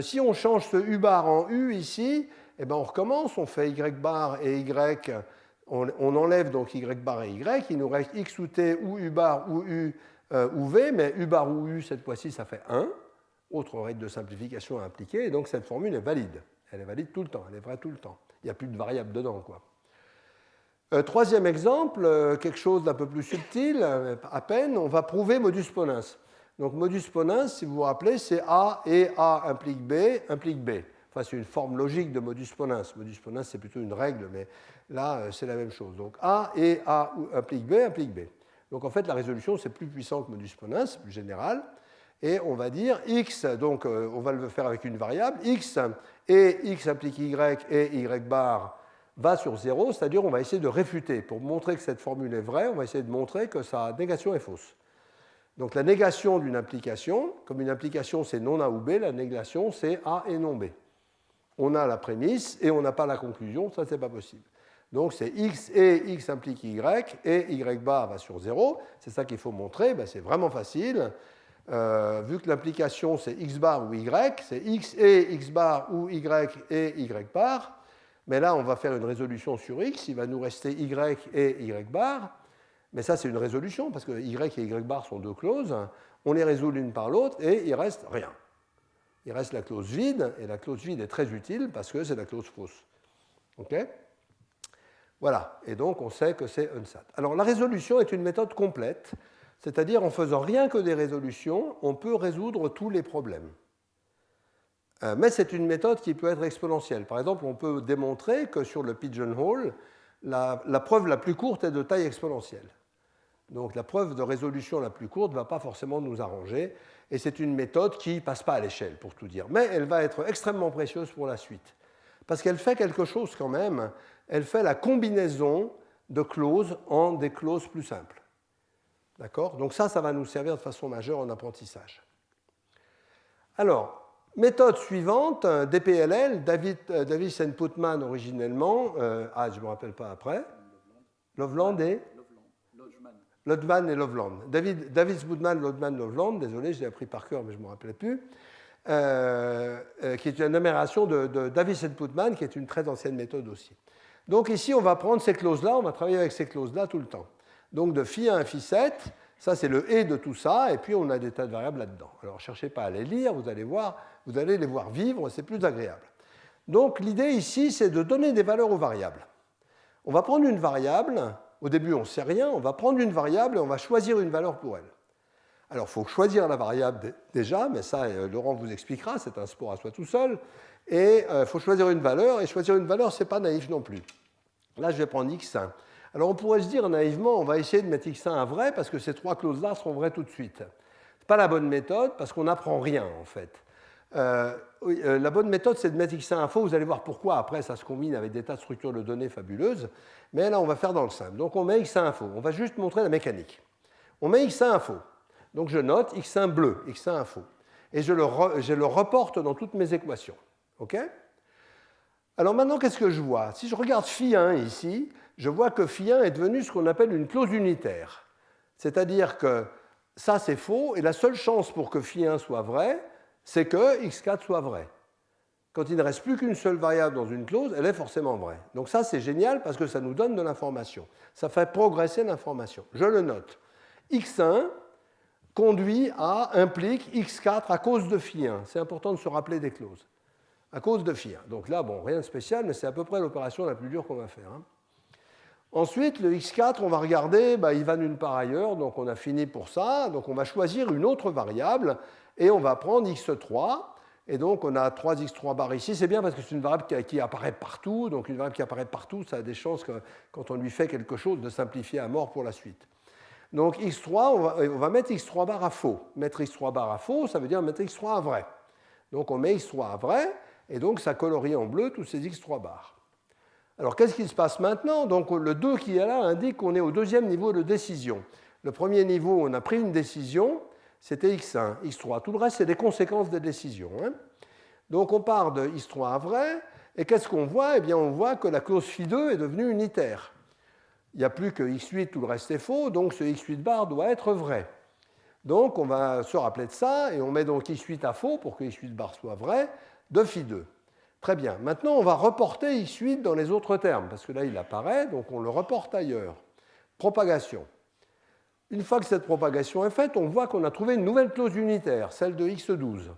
Si on change ce u bar en u ici, eh ben on recommence, on fait y bar et y, on enlève donc y bar et y, il nous reste x ou t ou u bar ou u ou v, mais u bar ou u, cette fois-ci, ça fait 1. Autre règle de simplification à appliquer, et donc cette formule est valide. Elle est valide tout le temps, elle est vraie tout le temps. Il n'y a plus de variable dedans, quoi. Troisième exemple, quelque chose d'un peu plus subtil, à peine, on va prouver modus ponens. Donc modus ponens, si vous vous rappelez, c'est A et A implique B, implique B. Enfin, c'est une forme logique de modus ponens. Modus ponens, c'est plutôt une règle, mais là, c'est la même chose. Donc A et A implique B, implique B. Donc en fait, la résolution, c'est plus puissant que modus ponens, c'est plus général. Et on va dire x, donc on va le faire avec une variable, x et x implique y et y bar va sur 0, c'est-à-dire on va essayer de réfuter. Pour montrer que cette formule est vraie, on va essayer de montrer que sa négation est fausse. Donc la négation d'une implication, comme une implication c'est non A ou B, la négation c'est A et non B. On a la prémisse et on n'a pas la conclusion, ça c'est pas possible. Donc c'est X et X implique Y et Y bar va sur 0. C'est ça qu'il faut montrer, ben, c'est vraiment facile. Vu que l'implication c'est X bar ou Y, c'est X et X bar ou Y et Y bar. Mais là on va faire une résolution sur X, il va nous rester Y et Y bar. Mais ça, c'est une résolution, parce que Y et Y bar sont deux clauses. On les résout l'une par l'autre, et il reste rien. Il reste la clause vide, et la clause vide est très utile, parce que c'est la clause fausse. OK ? Voilà, et donc on sait que c'est unsat. Alors la résolution est une méthode complète, c'est-à-dire en faisant rien que des résolutions, on peut résoudre tous les problèmes. Mais c'est une méthode qui peut être exponentielle. Par exemple, on peut démontrer que sur le pigeonhole, la preuve la plus courte est de taille exponentielle. Donc la preuve de résolution la plus courte ne va pas forcément nous arranger, et c'est une méthode qui ne passe pas à l'échelle, pour tout dire. Mais elle va être extrêmement précieuse pour la suite, parce qu'elle fait quelque chose quand même, elle fait la combinaison de clauses en des clauses plus simples. D'accord ? Donc ça va nous servir de façon majeure en apprentissage. Alors, méthode suivante, DPLL, Davis and Putman originellement, je ne me rappelle pas après, Loveland et Lodman et Loveland. Davis, Putman, Lodman, Loveland, désolé, je l'ai appris par cœur, mais je ne me rappelais plus, qui est une amération de Davis and Putman, qui est une très ancienne méthode aussi. Donc ici, on va prendre ces clauses-là, on va travailler avec ces clauses-là tout le temps. Donc de phi 1 à phi 7, ça c'est le et de tout ça, et puis on a des tas de variables là-dedans. Alors ne cherchez pas à les lire, vous allez les voir vivre, c'est plus agréable. Donc l'idée ici, c'est de donner des valeurs aux variables. On va prendre une variable, au début on ne sait rien, on va prendre une variable et on va choisir une valeur pour elle. Alors il faut choisir la variable déjà, mais ça Laurent vous expliquera, c'est un sport à soi tout seul, et il faut choisir une valeur, et choisir une valeur, ce n'est pas naïf non plus. Là je vais prendre x1. Alors on pourrait se dire naïvement, on va essayer de mettre x1 à vrai, parce que ces trois clauses-là seront vraies tout de suite. Ce n'est pas la bonne méthode, parce qu'on n'apprend rien en fait. La bonne méthode, c'est de mettre x1 à faux. Vous allez voir pourquoi. Après, ça se combine avec des tas de structures de données fabuleuses. Mais là, on va faire dans le simple. Donc, on met x1 à faux. On va juste montrer la mécanique. On met x1 à faux. Donc, je note x1 bleu, x1 à faux. Et je le reporte dans toutes mes équations. OK ? Alors maintenant, qu'est-ce que je vois ? Si je regarde phi1 ici, je vois que phi1 est devenu ce qu'on appelle une clause unitaire. C'est-à-dire que ça, c'est faux. Et la seule chance pour que phi1 soit vrai, c'est que x4 soit vrai. Quand il ne reste plus qu'une seule variable dans une clause, elle est forcément vraie. Donc ça, c'est génial parce que ça nous donne de l'information. Ça fait progresser l'information. Je le note. x1 implique x4 à cause de phi1. C'est important de se rappeler des clauses. À cause de phi1. Donc là, bon, rien de spécial, mais c'est à peu près l'opération la plus dure qu'on va faire. Ensuite, le x4, on va regarder, il va nulle part ailleurs, donc on a fini pour ça. Donc on va choisir une autre variable, et on va prendre x3, et donc on a 3x3 bar ici. C'est bien parce que c'est une variable qui apparaît partout, donc une variable qui apparaît partout, ça a des chances, quand on lui fait quelque chose, de simplifier à mort pour la suite. Donc x3, on va mettre x3 bar à faux. Mettre x3 bar à faux, ça veut dire mettre x3 à vrai. Donc on met x3 à vrai, et donc ça colorie en bleu tous ces x3 bars. Alors qu'est-ce qui se passe maintenant ? Donc le 2 qui est là indique qu'on est au deuxième niveau de décision. Le premier niveau, on a pris une décision, c'était x1, x3. Tout le reste, c'est des conséquences des décisions. Donc on part de x3 à vrai, et qu'est-ce qu'on voit ? Eh bien, on voit que la clause phi2 est devenue unitaire. Il n'y a plus que x8, tout le reste est faux, donc ce x8 bar doit être vrai. Donc on va se rappeler de ça, et on met donc x8 à faux pour que x8 bar soit vrai, de phi2. Très bien. Maintenant, on va reporter x8 dans les autres termes, parce que là, il apparaît, donc on le reporte ailleurs. Propagation. Une fois que cette propagation est faite, on voit qu'on a trouvé une nouvelle clause unitaire, celle de x12.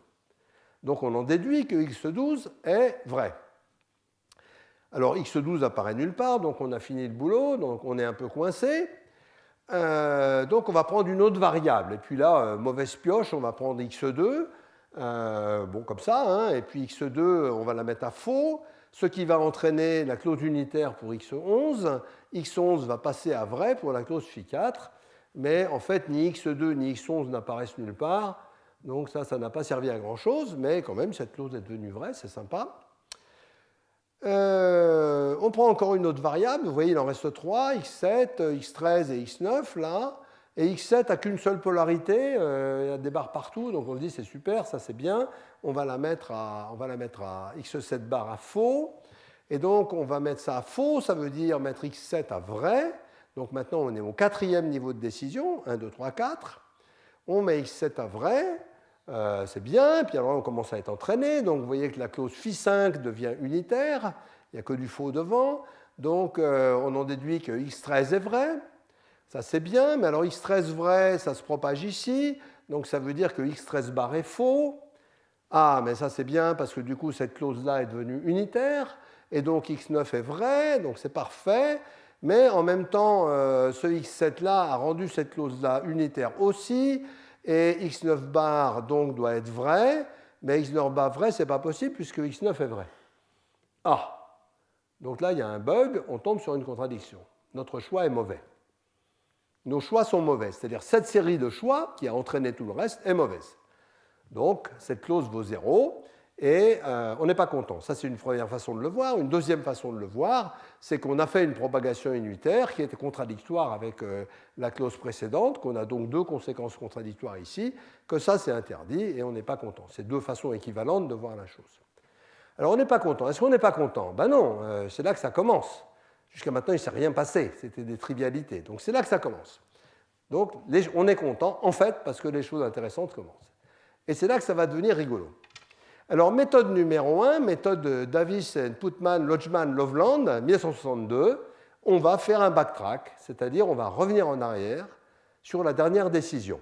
Donc on en déduit que x12 est vrai. Alors x12 apparaît nulle part, donc on a fini le boulot, donc on est un peu coincé. Donc on va prendre une autre variable. Et puis là, mauvaise pioche, on va prendre x2, comme ça, et puis x2, on va la mettre à faux, ce qui va entraîner la clause unitaire pour x11. x11 va passer à vrai pour la clause phi4. Mais en fait, ni x2 ni x11 n'apparaissent nulle part, donc ça n'a pas servi à grand-chose, mais quand même, cette clause est devenue vraie, c'est sympa. On prend encore une autre variable, vous voyez, il en reste 3, x7, x13 et x9, là, et x7 n'a qu'une seule polarité, il y a des barres partout, donc on se dit c'est super, ça c'est bien, on va la mettre à x7 bar à faux, et donc on va mettre ça à faux, ça veut dire mettre x7 à vrai, donc maintenant on est au quatrième niveau de décision, 1, 2, 3, 4, on met x7 à vrai, c'est bien, puis alors on commence à être entraîné, donc vous voyez que la clause phi5 devient unitaire, il n'y a que du faux devant, donc on en déduit que x13 est vrai, ça c'est bien, mais alors x13 vrai, ça se propage ici, donc ça veut dire que x13 bar est faux. Ah, mais ça c'est bien parce que du coup cette clause-là est devenue unitaire, et donc x9 est vrai, donc c'est parfait, mais en même temps, ce x7-là a rendu cette clause-là unitaire aussi, et x9 bar donc doit être vrai, mais x9 bar vrai, c'est pas possible puisque x9 est vrai. Ah, donc là il y a un bug, on tombe sur une contradiction. Notre choix est mauvais. Nos choix sont mauvais, c'est-à-dire cette série de choix qui a entraîné tout le reste est mauvaise. Donc cette clause vaut 0 et on n'est pas content. Ça c'est une première façon de le voir. Une deuxième façon de le voir, c'est qu'on a fait une propagation unitaire qui était contradictoire avec la clause précédente, qu'on a donc deux conséquences contradictoires ici, que ça c'est interdit et on n'est pas content. C'est deux façons équivalentes de voir la chose. Alors on n'est pas content. Est-ce qu'on n'est pas content? Ben non, c'est là que ça commence. Jusqu'à maintenant, il ne s'est rien passé, c'était des trivialités. Donc c'est là que ça commence. Donc on est content, en fait, parce que les choses intéressantes commencent. Et c'est là que ça va devenir rigolo. Alors méthode numéro 1, méthode Davis, Putman, Lodgman, Loveland, 1962, on va faire un backtrack, c'est-à-dire on va revenir en arrière sur la dernière décision.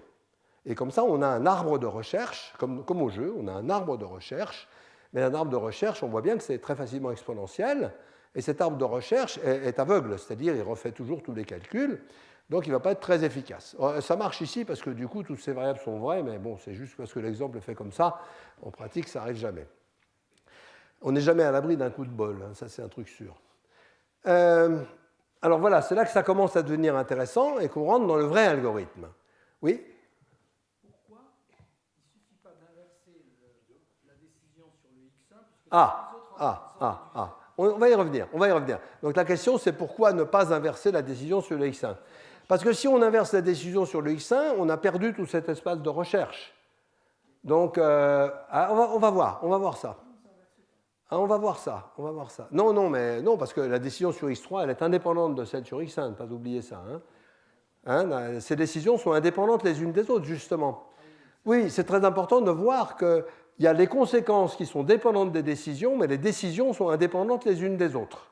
Et comme ça, on a un arbre de recherche, comme au jeu, on a un arbre de recherche, mais un arbre de recherche, on voit bien que c'est très facilement exponentiel, et cet arbre de recherche est aveugle, c'est-à-dire il refait toujours tous les calculs, donc il ne va pas être très efficace. Ça marche ici parce que du coup, toutes ces variables sont vraies, mais bon, c'est juste parce que l'exemple est fait comme ça. En pratique, ça n'arrive jamais. On n'est jamais à l'abri d'un coup de bol, hein, ça c'est un truc sûr. Alors voilà, c'est là que ça commence à devenir intéressant et qu'on rentre dans le vrai algorithme. Oui? Pourquoi il ne suffit pas d'inverser la décision sur le x1 On va y revenir, Donc la question, c'est pourquoi ne pas inverser la décision sur le x1? Parce que si on inverse la décision sur le x1, on a perdu tout cet espace de recherche. Donc, on va voir ça. On va voir ça. Non, parce que la décision sur x3, elle est indépendante de celle sur x1, ne pas oublier ça. Ces décisions sont indépendantes les unes des autres, justement. Oui, c'est très important de voir qu'il y a les conséquences qui sont dépendantes des décisions, mais les décisions sont indépendantes les unes des autres.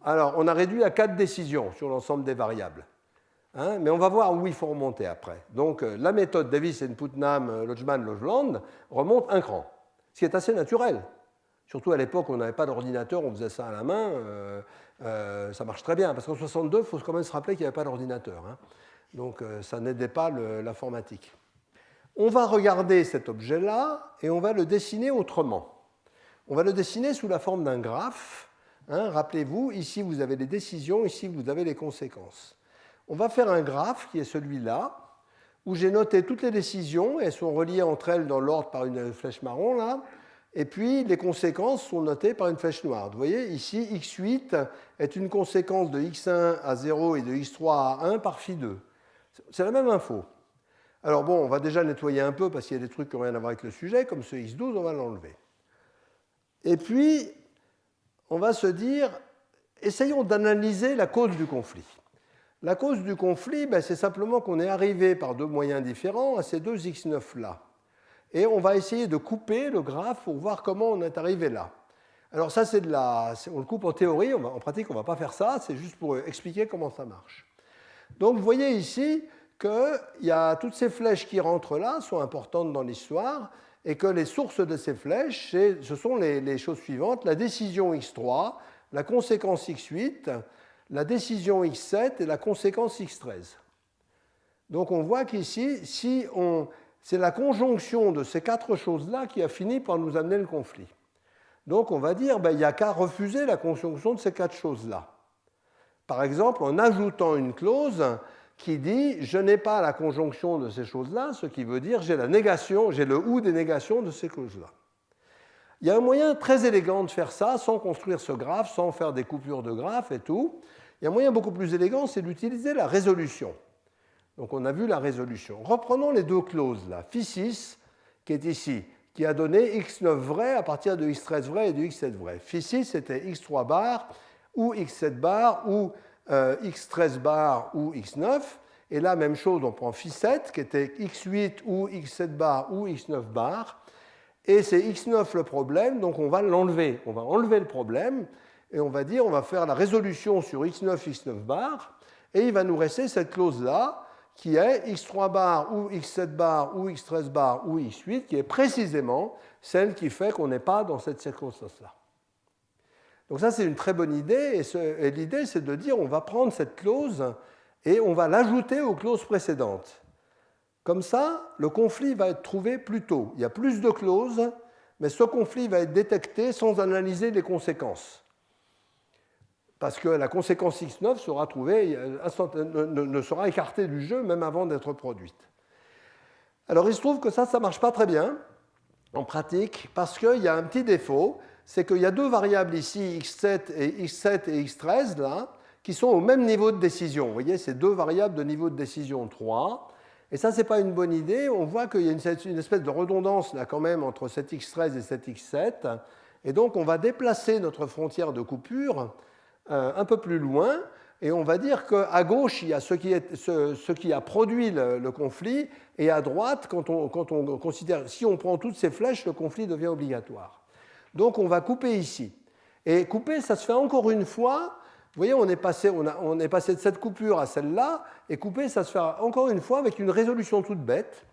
Alors, on a réduit à 4 décisions sur l'ensemble des variables. Mais on va voir où il faut remonter après. Donc, la méthode Davis, Putnam, Lodgman, Loveland remonte un cran, ce qui est assez naturel. Surtout à l'époque, on n'avait pas d'ordinateur, on faisait ça à la main. Ça marche très bien, parce qu'en 62, il faut quand même se rappeler qu'il n'y avait pas d'ordinateur. Donc, ça n'aidait pas l'informatique. On va regarder cet objet-là et on va le dessiner autrement. On va le dessiner sous la forme d'un graphe. Rappelez-vous, ici vous avez les décisions, ici vous avez les conséquences. On va faire un graphe qui est celui-là, où j'ai noté toutes les décisions, elles sont reliées entre elles dans l'ordre par une flèche marron, là, et puis les conséquences sont notées par une flèche noire. Vous voyez, ici, x8 est une conséquence de x1 à 0 et de x3 à 1 par phi2. C'est la même info. Alors bon, on va déjà nettoyer un peu parce qu'il y a des trucs qui n'ont rien à voir avec le sujet, comme ce x12, on va l'enlever. Et puis, on va se dire, essayons d'analyser la cause du conflit. La cause du conflit, c'est simplement qu'on est arrivé par deux moyens différents à ces deux x9-là. Et on va essayer de couper le graphe pour voir comment on est arrivé là. Alors ça, on le coupe en théorie, en pratique, on ne va pas faire ça, c'est juste pour expliquer comment ça marche. Donc vous voyez ici que toutes ces flèches qui rentrent là sont importantes dans l'histoire, et que les sources de ces flèches, ce sont les choses suivantes, la décision x3, la conséquence x8, la décision x7 et la conséquence x13. Donc on voit qu'ici, c'est la conjonction de ces quatre choses-là qui a fini par nous amener le conflit. Donc on va dire, il n'y a qu'à refuser la conjonction de ces quatre choses-là. Par exemple, en ajoutant une clause qui dit « je n'ai pas la conjonction de ces choses-là », ce qui veut dire « j'ai le ou des négations de ces clauses-là ». Il y a un moyen très élégant de faire ça sans construire ce graphe, sans faire des coupures de graphe et tout. Il y a un moyen beaucoup plus élégant, c'est d'utiliser la résolution. Donc on a vu la résolution. Reprenons les deux clauses là. Phi6, qui est ici, qui a donné x9 vrai à partir de x13 vrai et de x7 vrai. Phi6, c'était x3 bar ou x7 bar ou x13 bar ou x9. Et là, même chose, on prend Phi7, qui était x8 ou x7 bar ou x9 bar. Et c'est x9 le problème, donc on va l'enlever. On va enlever le problème et on va dire, on va faire la résolution sur x9, x9 bar. Et il va nous rester cette clause-là, qui est x3 bar ou x7 bar ou x13 bar ou x8, qui est précisément celle qui fait qu'on n'est pas dans cette circonstance-là. Donc ça, c'est une très bonne idée, et l'idée, c'est de dire on va prendre cette clause et on va l'ajouter aux clauses précédentes. Comme ça, le conflit va être trouvé plus tôt. Il y a plus de clauses, mais ce conflit va être détecté sans analyser les conséquences. Parce que la conséquence x9 sera trouvée, ne sera écartée du jeu même avant d'être produite. Alors il se trouve que ça ne marche pas très bien en pratique, parce qu'il y a un petit défaut, c'est qu'il y a deux variables ici, x7 et x13, là, qui sont au même niveau de décision. Vous voyez, c'est deux variables de niveau de décision 3. Et ça, ce n'est pas une bonne idée. On voit qu'il y a une espèce de redondance là, quand même entre cet x13 et cet x7. Et donc, on va déplacer notre frontière de coupure un peu plus loin. Et on va dire qu'à gauche, il y a ce qui a produit le conflit. Et à droite, quand on considère, si on prend toutes ces flèches, le conflit devient obligatoire. Donc, on va couper ici. Et couper, ça se fait encore une fois. Vous voyez, on est passé de cette coupure à celle-là, et couper, ça se fait encore une fois avec une résolution toute bête,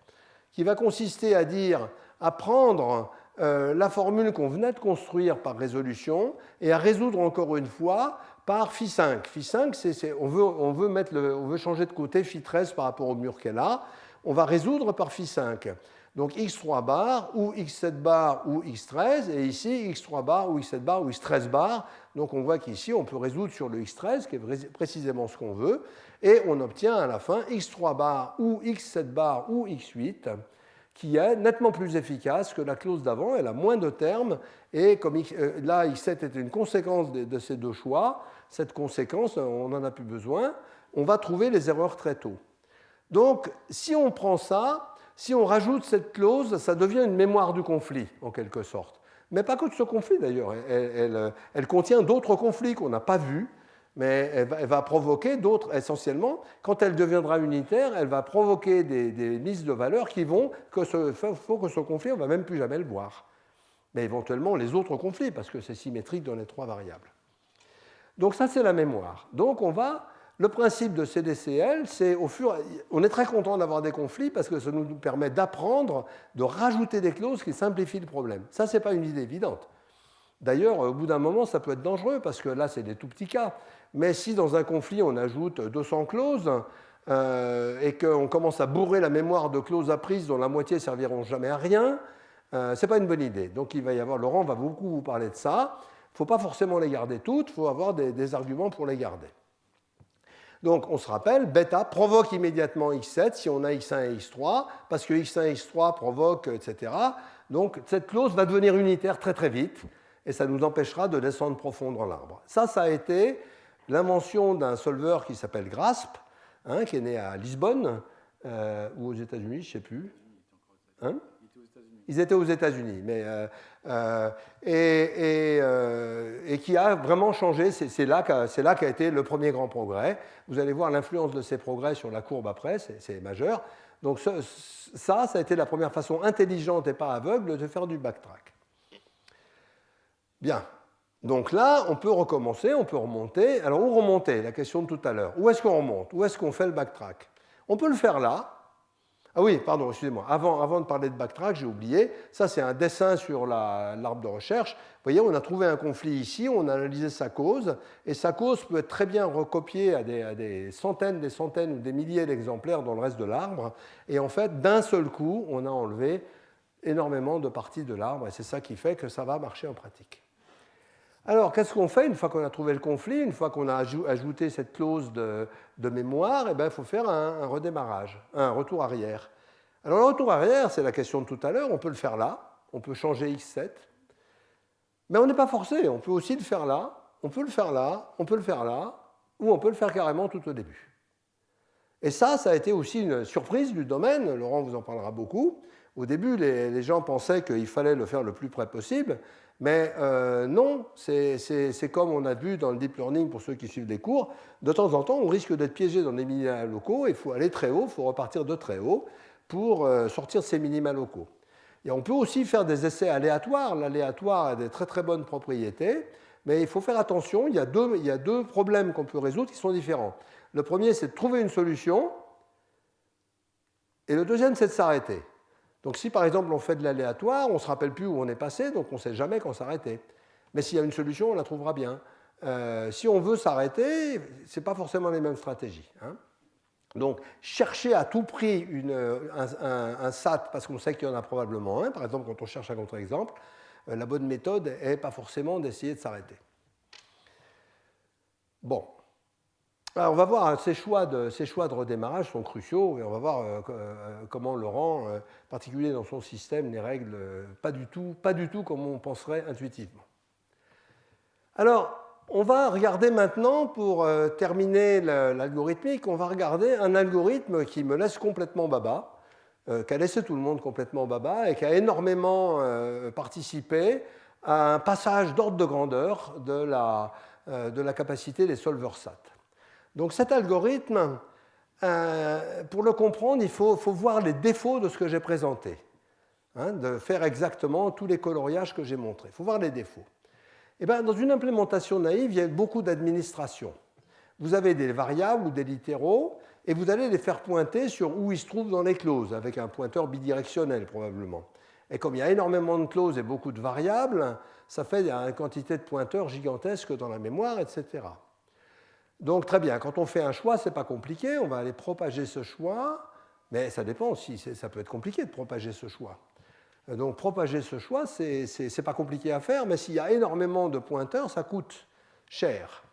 qui va consister à prendre la formule qu'on venait de construire par résolution, et à résoudre encore une fois par Phi5. Phi5, on veut changer de côté Phi13 par rapport au mur qu'elle a, on va résoudre par Phi5. Donc x3 bar ou x7 bar ou x13, et ici x3 bar ou x7 bar ou x13 bar. Donc on voit qu'ici on peut résoudre sur le x13, qui est précisément ce qu'on veut, et on obtient à la fin x3 bar ou x7 bar ou x8, qui est nettement plus efficace que la clause d'avant. Elle a moins de termes, et comme là x7 était une conséquence de ces deux choix, cette conséquence, on n'en a plus besoin, on va trouver les erreurs très tôt. Donc si on prend ça, si on rajoute cette clause, ça devient une mémoire du conflit, en quelque sorte. Mais pas que de ce conflit, d'ailleurs. Elle contient d'autres conflits qu'on n'a pas vus, mais elle va provoquer d'autres, essentiellement. Quand elle deviendra unitaire, elle va provoquer des listes de valeurs qui faut que ce conflit, on ne va même plus jamais le voir. Mais éventuellement, les autres conflits, parce que c'est symétrique dans les trois variables. Donc ça, c'est la mémoire. Donc le principe de CDCL, c'est on est très content d'avoir des conflits parce que ça nous permet d'apprendre, de rajouter des clauses qui simplifient le problème. Ça, ce n'est pas une idée évidente. D'ailleurs, au bout d'un moment, ça peut être dangereux parce que là, c'est des tout petits cas. Mais si dans un conflit, on ajoute 200 clauses et qu'on commence à bourrer la mémoire de clauses apprises dont la moitié ne serviront jamais à rien, ce n'est pas une bonne idée. Donc il va y avoir, Laurent va beaucoup vous parler de ça. Il ne faut pas forcément les garder toutes, il faut avoir des arguments pour les garder. Donc on se rappelle, bêta provoque immédiatement x7 si on a x1 et x3, parce que x1 et x3 provoquent, etc. Donc cette clause va devenir unitaire très très vite, et ça nous empêchera de descendre profond dans l'arbre. Ça a été l'invention d'un solveur qui s'appelle Grasp, qui est né à Lisbonne, ou aux États-Unis, je ne sais plus. Ils étaient aux États-Unis, et qui a vraiment changé. C'est là qu'a été le premier grand progrès. Vous allez voir l'influence de ces progrès sur la courbe après, c'est majeur. Donc ça a été la première façon intelligente et pas aveugle de faire du backtrack. Bien. Donc là, on peut recommencer, on peut remonter. Alors où remonter? La question de tout à l'heure. Où est-ce qu'on remonte? Où est-ce qu'on fait le backtrack? On peut le faire là. Ah oui, pardon, excusez-moi. Avant de parler de backtrack, j'ai oublié. Ça, c'est un dessin sur l'arbre de recherche. Vous voyez, on a trouvé un conflit ici, on a analysé sa cause, et sa cause peut être très bien recopiée à des centaines ou des milliers d'exemplaires dans le reste de l'arbre. Et en fait, d'un seul coup, on a enlevé énormément de parties de l'arbre, et c'est ça qui fait que ça va marcher en pratique. Alors, qu'est-ce qu'on fait une fois qu'on a trouvé le conflit, une fois qu'on a ajouté cette clause de mémoire? Eh bien, il faut faire un redémarrage, un retour arrière. Alors, le retour arrière, c'est la question de tout à l'heure. On peut le faire là, on peut changer x7, mais on n'est pas forcé. On peut aussi le faire là, on peut le faire là, on peut le faire là, ou on peut le faire carrément tout au début. Et ça a été aussi une surprise du domaine, Laurent vous en parlera beaucoup. Au début, les gens pensaient qu'il fallait le faire le plus près possible, mais non, c'est comme on a vu dans le deep learning pour ceux qui suivent des cours, de temps en temps, on risque d'être piégé dans des minima locaux, il faut aller très haut, il faut repartir de très haut pour sortir de ces minima locaux. Et on peut aussi faire des essais aléatoires, l'aléatoire a des très très bonnes propriétés, mais il faut faire attention, il y a deux problèmes qu'on peut résoudre qui sont différents. Le premier, c'est de trouver une solution, et le deuxième, c'est de s'arrêter. Donc si par exemple on fait de l'aléatoire, on ne se rappelle plus où on est passé, donc on ne sait jamais quand s'arrêter. Mais s'il y a une solution, on la trouvera bien. Si on veut s'arrêter, ce n'est pas forcément les mêmes stratégies. Hein. Donc chercher à tout prix un SAT, parce qu'on sait qu'il y en a probablement un, par exemple quand on cherche un contre-exemple, la bonne méthode n'est pas forcément d'essayer de s'arrêter. Bon. Alors on va voir, ces choix de redémarrage sont cruciaux et on va voir comment Laurent, en particulier dans son système, les règle pas du tout comme on penserait intuitivement. Alors, on va regarder maintenant, pour terminer l'algorithmique, on va regarder un algorithme qui me laisse complètement baba, qui a laissé tout le monde complètement baba et qui a énormément participé à un passage d'ordre de grandeur de la capacité des solvers SAT. Donc cet algorithme, pour le comprendre, il faut voir les défauts de ce que j'ai présenté, hein, de faire exactement tous les coloriages que j'ai montrés. Il faut voir les défauts. Et bien, dans une implémentation naïve, il y a beaucoup d'administration. Vous avez des variables ou des littéraux, et vous allez les faire pointer sur où ils se trouvent dans les clauses, avec un pointeur bidirectionnel probablement. Et comme il y a énormément de clauses et beaucoup de variables, ça fait une quantité de pointeurs gigantesques dans la mémoire, etc. Donc très bien, quand on fait un choix, ce n'est pas compliqué, on va aller propager ce choix, mais ça dépend aussi, ça peut être compliqué de propager ce choix. Donc propager ce choix, ce n'est pas compliqué à faire, mais s'il y a énormément de pointeurs, ça coûte cher.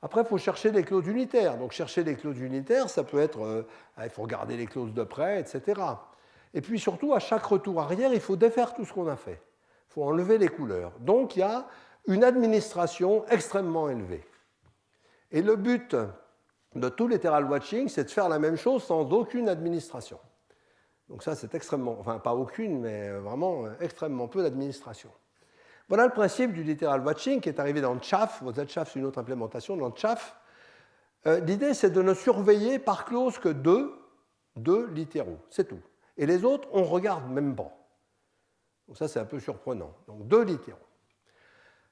Après, il faut chercher des clauses unitaires. Donc chercher des clauses unitaires, ça peut être, il faut regarder les clauses de près, etc. Et puis surtout, à chaque retour arrière, il faut défaire tout ce qu'on a fait. Il faut enlever les couleurs. Donc il y a une administration extrêmement élevée. Et le but de tout lateral watching, c'est de faire la même chose sans aucune administration. Donc ça, c'est extrêmement, enfin pas aucune, mais vraiment extrêmement peu d'administration. Voilà le principe du lateral watching qui est arrivé dans Chaff. ZChaF, c'est une autre implémentation dans Chaff. L'idée, c'est de ne surveiller par clause que deux littéraux, c'est tout. Et les autres, on ne regarde même pas. Donc ça, c'est un peu surprenant. Donc deux littéraux.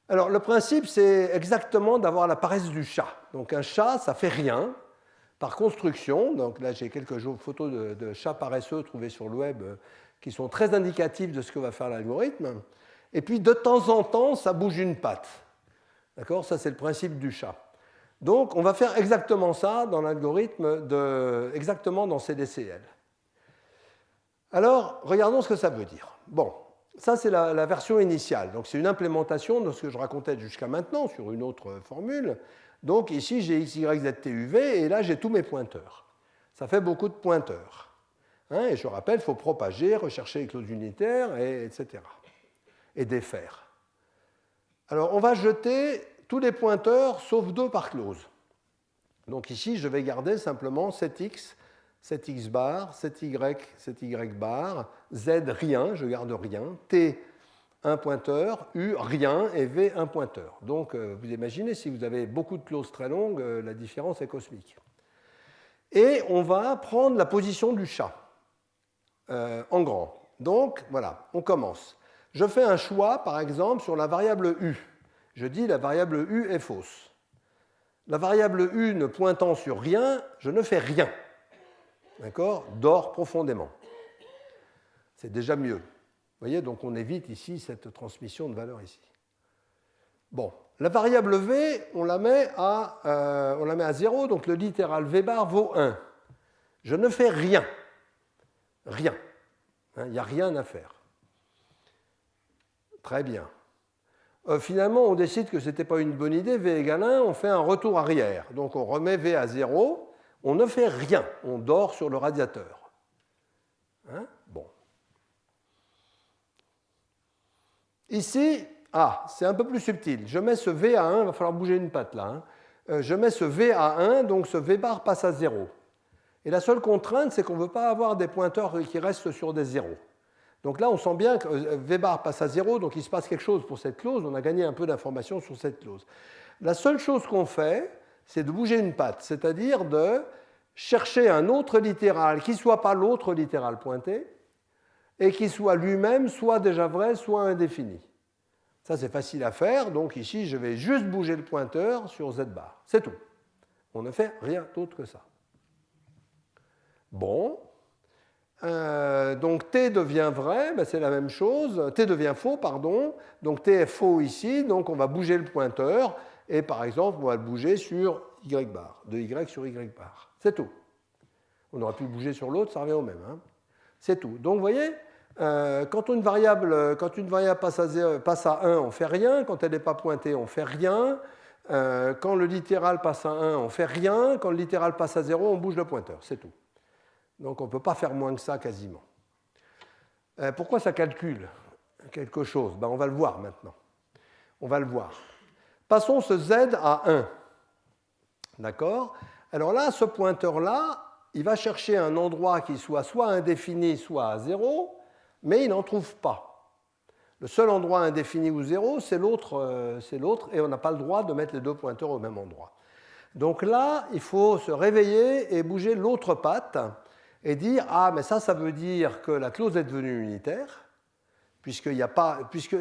Alors, le principe, c'est exactement d'avoir la paresse du chat. Donc, un chat, ça ne fait rien par construction. Donc, là, j'ai quelques photos de chats paresseux trouvées sur le web qui sont très indicatives de ce que va faire l'algorithme. Et puis, de temps en temps, ça bouge une patte. D'accord ? Ça, c'est le principe du chat. Donc, on va faire exactement ça dans l'algorithme, exactement dans CDCL. Alors, regardons ce que ça veut dire. Bon. Ça, c'est la version initiale. Donc, c'est une implémentation de ce que je racontais jusqu'à maintenant sur une autre formule. Donc, ici, j'ai x, y, z, t, u, v, et là, j'ai tous mes pointeurs. Ça fait beaucoup de pointeurs. Hein, et je rappelle, il faut propager, rechercher les clauses unitaires, etc. Et défaire. Alors, on va jeter tous les pointeurs, sauf deux par clause. Donc, ici, je vais garder simplement 7x, 7x bar, 7y, 7y bar, z rien, je garde rien, t un pointeur, u rien et v un pointeur. Donc vous imaginez, si vous avez beaucoup de clauses très longues, la différence est cosmique. Et on va prendre la position du chat en grand. Donc voilà, on commence. Je fais un choix, par exemple, sur la variable u. Je dis la variable u est fausse. La variable u ne pointant sur rien, je ne fais rien. D'accord ? Dort profondément. C'est déjà mieux. Vous voyez, donc on évite ici cette transmission de valeur ici. Bon, la variable v, on la met à 0, donc le littéral v bar vaut 1. Je ne fais rien. Rien. Il n'y a rien à faire. Très bien. Finalement, on décide que ce n'était pas une bonne idée, v égale 1, on fait un retour arrière. Donc on remet v à 0. On ne fait rien, on dort sur le radiateur. Hein ? Bon. Ici, c'est un peu plus subtil. Je mets ce V à 1, il va falloir bouger une patte là. Hein. je mets ce V à 1, donc ce V bar passe à 0. Et la seule contrainte, c'est qu'on ne veut pas avoir des pointeurs qui restent sur des zéros. Donc là, on sent bien que V bar passe à 0, donc il se passe quelque chose pour cette clause. On a gagné un peu d'informations sur cette clause. La seule chose qu'on fait, c'est de bouger une patte, c'est-à-dire de chercher un autre littéral qui ne soit pas l'autre littéral pointé et qui soit lui-même soit déjà vrai, soit indéfini. Ça, c'est facile à faire. Donc ici, je vais juste bouger le pointeur sur Z bar. C'est tout. On ne fait rien d'autre que ça. Bon. Donc T devient vrai, ben c'est la même chose. T devient faux, pardon. Donc T est faux ici. Donc on va bouger le pointeur. Et par exemple, on va le bouger sur Y bar. De Y sur Y bar. C'est tout. On aurait pu le bouger sur l'autre, ça revient au même. Hein. C'est tout. Donc vous voyez, quand une variable passe à 1, on ne fait rien. Quand elle n'est pas pointée, on ne fait rien. Quand le littéral passe à 1, on ne fait rien. Quand le littéral passe à 0, on bouge le pointeur. C'est tout. Donc on ne peut pas faire moins que ça quasiment. Pourquoi ça calcule quelque chose? Ben, on va le voir maintenant. On va le voir. Passons ce Z à 1. D'accord? Alors là, ce pointeur-là, il va chercher un endroit qui soit indéfini, soit à 0, mais il n'en trouve pas. Le seul endroit indéfini ou 0, c'est l'autre, et on n'a pas le droit de mettre les deux pointeurs au même endroit. Donc là, il faut se réveiller et bouger l'autre patte et dire « Ah, mais ça veut dire que la clause est devenue unitaire, puisque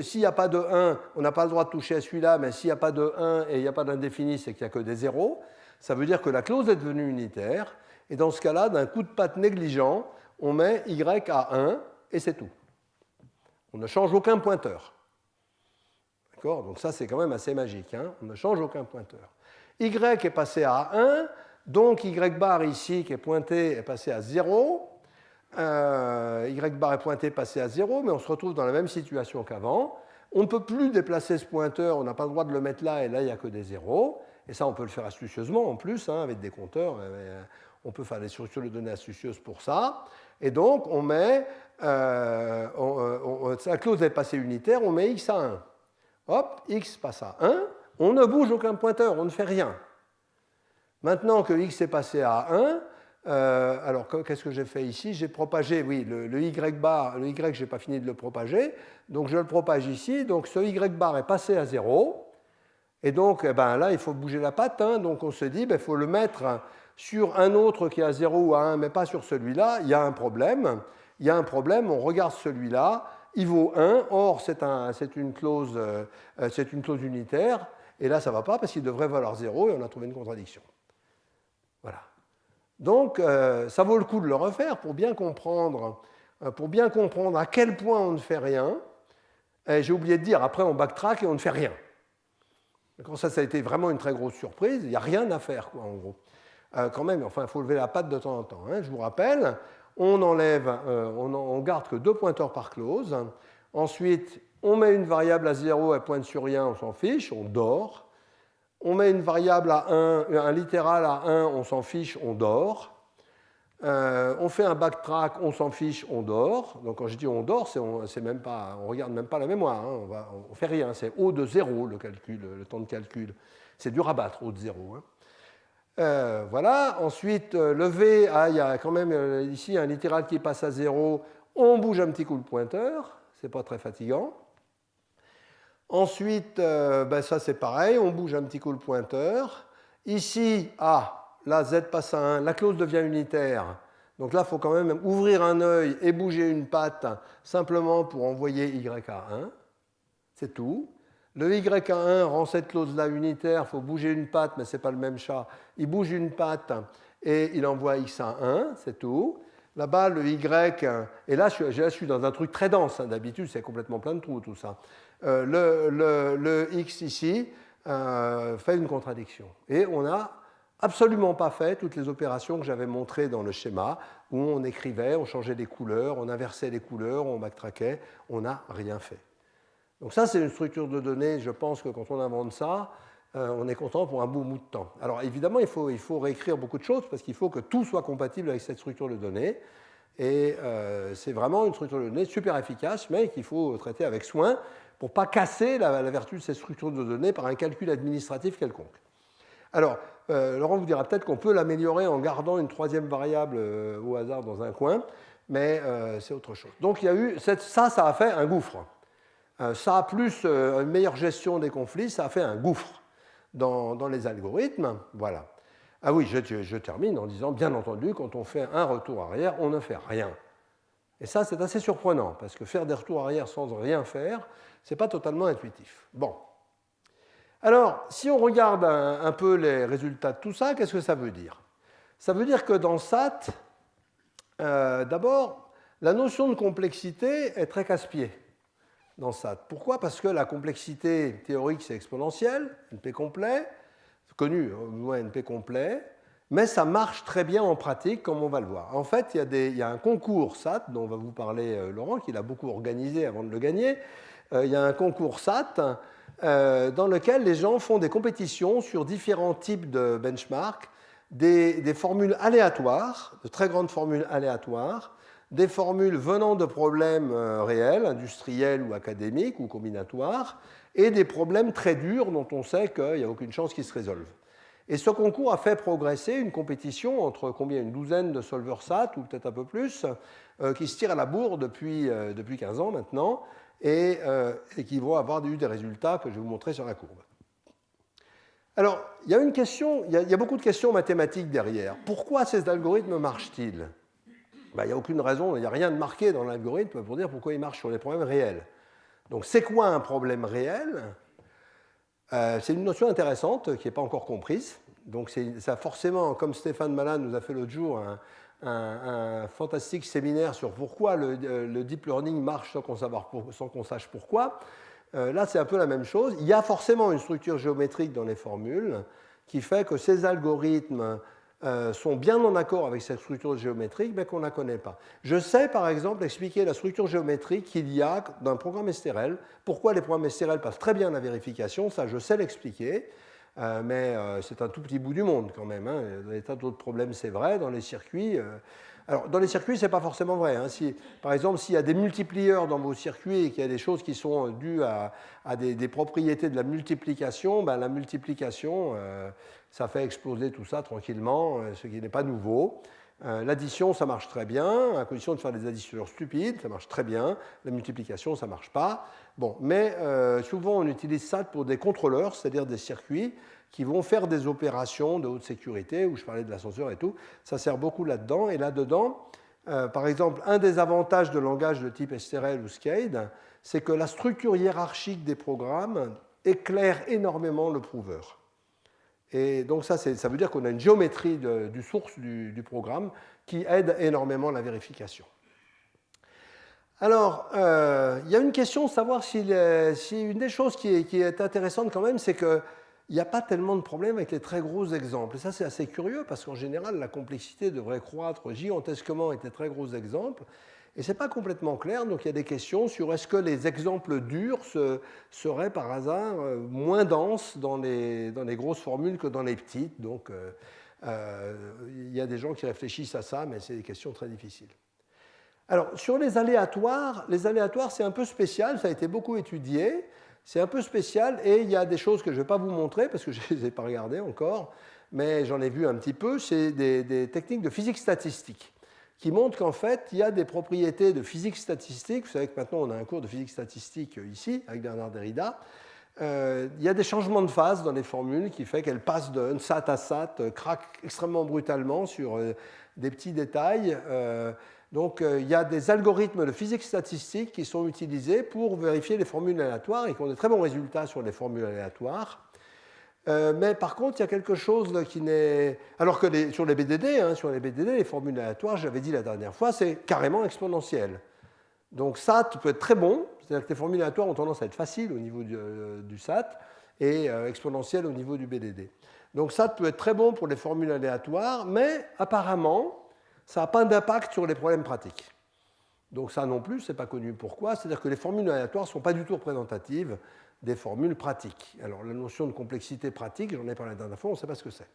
s'il n'y a pas de 1, on n'a pas le droit de toucher à celui-là, mais s'il n'y a pas de 1 et il n'y a pas d'indéfini, c'est qu'il n'y a que des zéros. Ça veut dire que la clause est devenue unitaire, et dans ce cas-là, d'un coup de patte négligent, on met Y à 1, et c'est tout. On ne change aucun pointeur. D'accord? Donc ça, c'est quand même assez magique. Hein? On ne change aucun pointeur. Y est passé à 1, donc Y bar ici, qui est pointé, est passé à 0. Y bar est pointé, passé à 0, mais on se retrouve dans la même situation qu'avant. On ne peut plus déplacer ce pointeur, on n'a pas le droit de le mettre là, et là, il n'y a que des zéros. Et ça, on peut le faire astucieusement en plus, hein, avec des compteurs. On peut faire des structures de données astucieuses pour ça. Et donc, on met, la clause est passée unitaire, on met X à 1. Hop, X passe à 1, on ne bouge aucun pointeur, on ne fait rien. Maintenant que X est passé à 1, alors qu'est-ce que j'ai fait ici? J'ai propagé, oui, le Y bar, le Y, je n'ai pas fini de le propager, donc je le propage ici, donc ce Y bar est passé à 0, et donc là, il faut bouger la patte, hein, donc on se dit, il faut le mettre sur un autre qui est à 0 ou à 1, mais pas sur celui-là, il y a un problème, on regarde celui-là, il vaut 1, or c'est une clause unitaire, et là ça ne va pas parce qu'il devrait valoir 0, et on a trouvé une contradiction. Voilà. Donc, ça vaut le coup de le refaire pour bien comprendre à quel point on ne fait rien. J'ai oublié de dire, après on backtrack et on ne fait rien. Quand ça a été vraiment une très grosse surprise, il n'y a rien à faire, quoi, en gros. Quand même, enfin, il faut lever la patte de temps en temps. Hein. Je vous rappelle, on garde que 2 pointeurs par clause. Ensuite, on met une variable à 0, elle pointe sur rien, on s'en fiche, on dort. On met une variable à 1, un littéral à 1, on s'en fiche, on dort. On fait un backtrack, on s'en fiche, on dort. Donc quand je dis on dort, on ne regarde même pas la mémoire, hein. On ne fait rien, c'est O de 0 le calcul, le temps de calcul. C'est dur à battre, O de 0. Hein. Voilà, ensuite le V, il y a quand même ici un littéral qui passe à 0, on bouge un petit coup le pointeur, c'est pas très fatigant. Ensuite, ça c'est pareil, on bouge un petit coup le pointeur. Ici, là Z passe à 1, la clause devient unitaire. Donc là, il faut quand même ouvrir un œil et bouger une patte simplement pour envoyer Y à 1. C'est tout. Le Y à 1 rend cette clause-là unitaire, il faut bouger une patte, mais ce n'est pas le même chat. Il bouge une patte et il envoie X à 1, c'est tout. Là-bas, le Y, et là je suis dans un truc très dense, hein. D'habitude c'est complètement plein de trous tout ça. Le X ici fait une contradiction. Et on n'a absolument pas fait toutes les opérations que j'avais montrées dans le schéma, où on écrivait, on changeait des couleurs, on inversait les couleurs, on backtrackait, on n'a rien fait. Donc ça, c'est une structure de données, je pense que quand on invente ça, on est content pour un bout de temps. Alors évidemment, il faut réécrire beaucoup de choses, parce qu'il faut que tout soit compatible avec cette structure de données. Et c'est vraiment une structure de données super efficace, mais qu'il faut traiter avec soin pour ne pas casser la vertu de cette structure de données par un calcul administratif quelconque. Alors, Laurent vous dira peut-être qu'on peut l'améliorer en gardant une troisième variable au hasard dans un coin, mais c'est autre chose. Donc il y a eu ça a fait un gouffre. Ça, plus une meilleure gestion des conflits, ça a fait un gouffre dans les algorithmes. Voilà. Ah oui, je termine en disant, bien entendu, quand on fait un retour arrière, on ne fait rien. Et ça, c'est assez surprenant, parce que faire des retours arrière sans rien faire, ce n'est pas totalement intuitif. Bon. Alors, si on regarde un peu les résultats de tout ça, qu'est-ce que ça veut dire? Ça veut dire que dans SAT, d'abord, la notion de complexité est très casse-pied dans SAT. Pourquoi? Parce que la complexité théorique, c'est exponentielle, NP complet, connu, au moins NP complet, mais ça marche très bien en pratique, comme on va le voir. En fait, il y a un concours SAT, dont va vous parler Laurent, qu'il a beaucoup organisé avant de le gagner. Il y a un concours SAT dans lequel les gens font des compétitions sur différents types de benchmarks, des formules aléatoires, de très grandes formules aléatoires, des formules venant de problèmes réels, industriels ou académiques ou combinatoires, et des problèmes très durs dont on sait qu'il n'y a aucune chance qu'ils se résolvent. Et ce concours a fait progresser une compétition entre combien, une douzaine de solveurs SAT, ou peut-être un peu plus, qui se tirent à la bourre depuis 15 ans maintenant, et qui vont avoir eu des résultats que je vais vous montrer sur la courbe. Alors, il y a une question, il y a beaucoup de questions mathématiques derrière. Pourquoi ces algorithmes marchent-ils? Il n'y a aucune raison, il n'y a rien de marqué dans l'algorithme pour dire pourquoi il marche sur les problèmes réels. Donc, c'est quoi un problème réel? C'est une notion intéressante qui n'est pas encore comprise. Donc, ça forcément, comme Stéphane Malan nous a fait l'autre jour, un fantastique séminaire sur pourquoi le deep learning marche sans qu'on sache pourquoi. Là, c'est un peu la même chose. Il y a forcément une structure géométrique dans les formules qui fait que ces algorithmes sont bien en accord avec cette structure géométrique, mais qu'on ne la connaît pas. Je sais, par exemple, expliquer la structure géométrique qu'il y a dans un programme STRL. Pourquoi les programmes STRL passent très bien la vérification, ça, je sais l'expliquer. Mais c'est un tout petit bout du monde quand même. Hein. Dans des tas d'autres problèmes, c'est vrai. Dans les circuits, alors dans les circuits, ce n'est pas forcément vrai. Hein. Par exemple, s'il y a des multiplieurs dans vos circuits et qu'il y a des choses qui sont dues à des propriétés de la multiplication, ben, la multiplication, ça fait exploser tout ça tranquillement, ce qui n'est pas nouveau. L'addition, ça marche très bien, à condition de faire des additions stupides, ça marche très bien. La multiplication, ça ne marche pas. Bon, mais souvent, on utilise ça pour des contrôleurs, c'est-à-dire des circuits qui vont faire des opérations de haute sécurité, où je parlais de l'ascenseur et tout. Ça sert beaucoup là-dedans. Et là-dedans, par exemple, un des avantages de langage de type STRL ou SCADE, c'est que la structure hiérarchique des programmes éclaire énormément le prouveur. Et donc ça veut dire qu'on a une géométrie du source du programme qui aide énormément la vérification. Alors, il y a une question de savoir si une des choses qui est intéressante quand même, c'est qu'il n'y a pas tellement de problèmes avec les très gros exemples. Et ça, c'est assez curieux parce qu'en général, la complexité devrait croître gigantesquement avec les très gros exemples. Et ce n'est pas complètement clair, donc il y a des questions sur est-ce que les exemples durs seraient par hasard moins denses dans les grosses formules que dans les petites. Donc il y a des gens qui réfléchissent à ça, mais c'est des questions très difficiles. Alors sur les aléatoires c'est un peu spécial, ça a été beaucoup étudié, c'est un peu spécial et il y a des choses que je ne vais pas vous montrer parce que je ne les ai pas regardées encore, mais j'en ai vu un petit peu, c'est des techniques de physique statistique qui montrent qu'en fait, il y a des propriétés de physique statistique. Vous savez que maintenant, on a un cours de physique statistique ici, avec Bernard Derrida. Il y a des changements de phase dans les formules qui fait qu'elles passent de SAT à SAT, craquent extrêmement brutalement sur des petits détails. Donc, il y a des algorithmes de physique statistique qui sont utilisés pour vérifier les formules aléatoires et qui ont de très bons résultats sur les formules aléatoires. Mais par contre, il y a quelque chose qui n'est... Alors que sur les BDD, les formules aléatoires, j'avais dit la dernière fois, c'est carrément exponentiel. Donc SAT peut être très bon, c'est-à-dire que les formules aléatoires ont tendance à être faciles au niveau du SAT et exponentielles au niveau du BDD. Donc SAT peut être très bon pour les formules aléatoires, mais apparemment, ça n'a pas d'impact sur les problèmes pratiques. Donc ça non plus, ce n'est pas connu pourquoi. C'est-à-dire que les formules aléatoires ne sont pas du tout représentatives des formules pratiques. Alors la notion de complexité pratique, j'en ai parlé la dernière fois, on ne sait pas ce que c'est.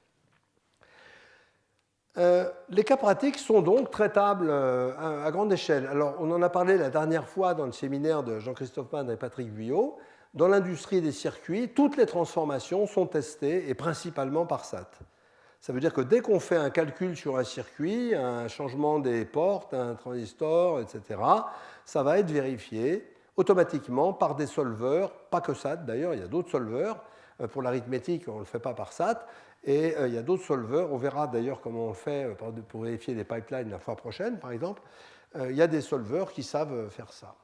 Les cas pratiques sont donc traitables à grande échelle. Alors on en a parlé la dernière fois dans le séminaire de Jean-Christophe Mann et Patrick Vuillot. dans l'industrie des circuits, toutes les transformations sont testées, et principalement par SAT. Ça veut dire que dès qu'on fait un calcul sur un circuit, un changement des portes, un transistor, etc., ça va être vérifié automatiquement par des solveurs, pas que SAT d'ailleurs, il y a d'autres solveurs. Pour l'arithmétique, on ne le fait pas par SAT, et il y a d'autres solveurs. On verra d'ailleurs comment on le fait pour vérifier les pipelines la fois prochaine, par exemple. Il y a des solveurs qui savent faire ça.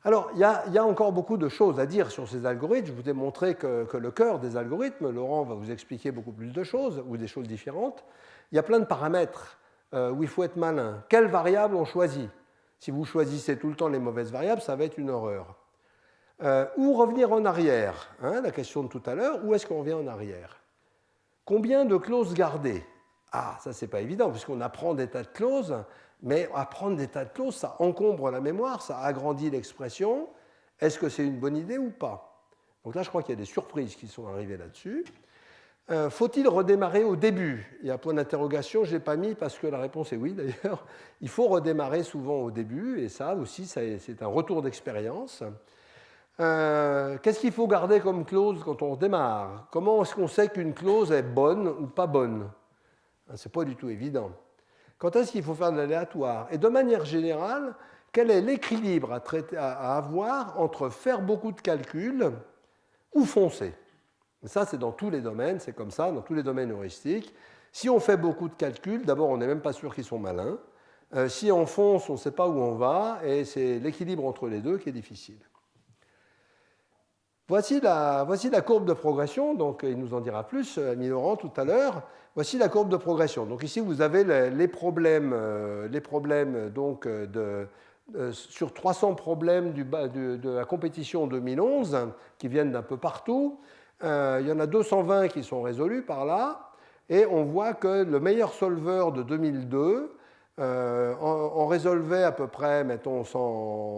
Alors, il y a encore beaucoup de choses à dire sur ces algorithmes. Je vous ai montré que le cœur des algorithmes, Laurent va vous expliquer beaucoup plus de choses, ou des choses différentes. Il y a plein de paramètres où il faut être malin. Quelles variables on choisit? Si vous choisissez tout le temps les mauvaises variables, ça va être une horreur. Ou revenir en arrière, hein, la question de tout à l'heure, où est-ce qu'on revient en arrière? Combien de clauses garder? Ah, ça, c'est pas évident, puisqu'on apprend des tas de clauses. Mais apprendre des tas de clauses, ça encombre la mémoire, ça agrandit l'expression. Est-ce que c'est une bonne idée ou pas? Donc là, je crois qu'il y a des surprises qui sont arrivées là-dessus. Faut-il redémarrer au début? Il y a un point d'interrogation, je ne l'ai pas mis parce que la réponse est oui d'ailleurs. Il faut redémarrer souvent au début, et ça aussi, c'est un retour d'expérience. Qu'est-ce qu'il faut garder comme clause quand on redémarre? Comment est-ce qu'on sait qu'une clause est bonne ou pas bonne? Ce n'est pas du tout évident. Quand est-ce qu'il faut faire de l'aléatoire? Et de manière générale, quel est l'équilibre à avoir entre faire beaucoup de calculs ou foncer? Ça, c'est dans tous les domaines, c'est comme ça, dans tous les domaines heuristiques. Si on fait beaucoup de calculs, d'abord, on n'est même pas sûr qu'ils sont malins. Si on fonce, on ne sait pas où on va, et c'est l'équilibre entre les deux qui est difficile. Voici la courbe de progression, donc il nous en dira plus, Laurent, tout à l'heure. Voici la courbe de progression. Donc ici, vous avez les problèmes donc, sur 300 problèmes de la compétition 2011 qui viennent d'un peu partout. Il y en a 220 qui sont résolus par là, et on voit que le meilleur solveur de 2002 en résolvait à peu près, mettons,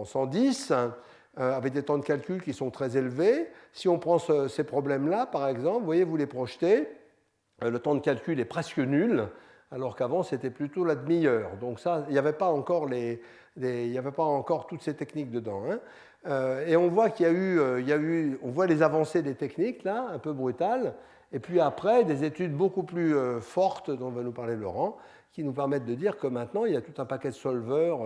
110, avec des temps de calcul qui sont très élevés. Si on prend ces problèmes-là, par exemple, vous voyez, vous les projetez, le temps de calcul est presque nul, alors qu'avant, c'était plutôt la demi-heure. Donc ça, il n'y avait pas encore toutes ces techniques dedans. Hein. Et on voit qu'il y a eu, on voit les avancées des techniques, là, un peu brutales, et puis après, des études beaucoup plus fortes, dont va nous parler Laurent, qui nous permettent de dire que maintenant, il y a tout un paquet de solveurs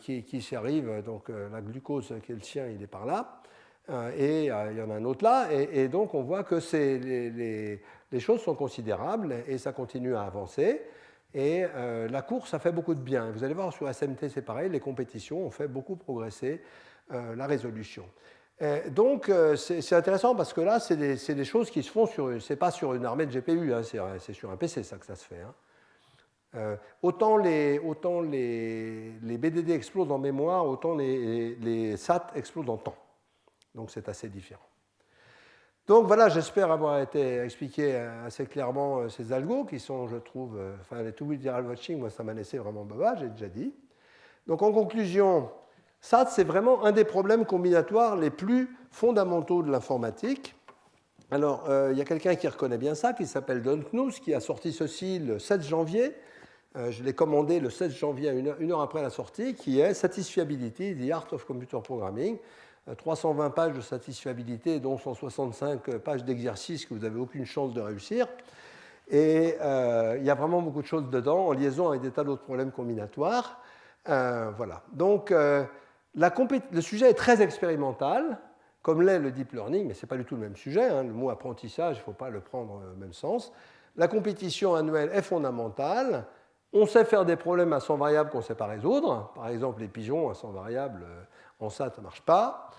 qui s'y arrivent. Donc la glucose qui est le sien, il est par là. Et il y en a un autre là. Et donc on voit que les choses sont considérables et ça continue à avancer. Et la course, ça fait beaucoup de bien. Vous allez voir sur SMT, c'est pareil, les compétitions ont fait beaucoup progresser la résolution. Donc c'est intéressant parce que là, c'est des choses qui se font c'est pas sur une armée de GPU, hein, c'est sur un PC ça que ça se fait. Hein. Autant les BDD explosent en mémoire, autant les SAT explosent en temps. Donc c'est assez différent. Donc voilà, j'espère avoir été expliqué assez clairement ces algos qui sont, je trouve, les two-wheel watching, moi ça m'a laissé vraiment baba, j'ai déjà dit. Donc en conclusion, SAT c'est vraiment un des problèmes combinatoires les plus fondamentaux de l'informatique. Alors il y a quelqu'un qui reconnaît bien ça, qui s'appelle Don Knuth, qui a sorti ceci le 7 janvier. Je l'ai commandé le 16 janvier, une heure après la sortie, qui est Satisfiability, The Art of Computer Programming. 320 pages de satisfiabilité, dont 165 pages d'exercices que vous n'avez aucune chance de réussir. Et il y a vraiment beaucoup de choses dedans, en liaison avec des tas d'autres problèmes combinatoires. Voilà. Donc, le sujet est très expérimental, comme l'est le deep learning, mais ce n'est pas du tout le même sujet. Hein. Le mot apprentissage, il ne faut pas le prendre au même sens. La compétition annuelle est fondamentale. On sait faire des problèmes à 100 variables qu'on ne sait pas résoudre. Par exemple, les pigeons à 100 variables, en SAT, ça ne marche pas.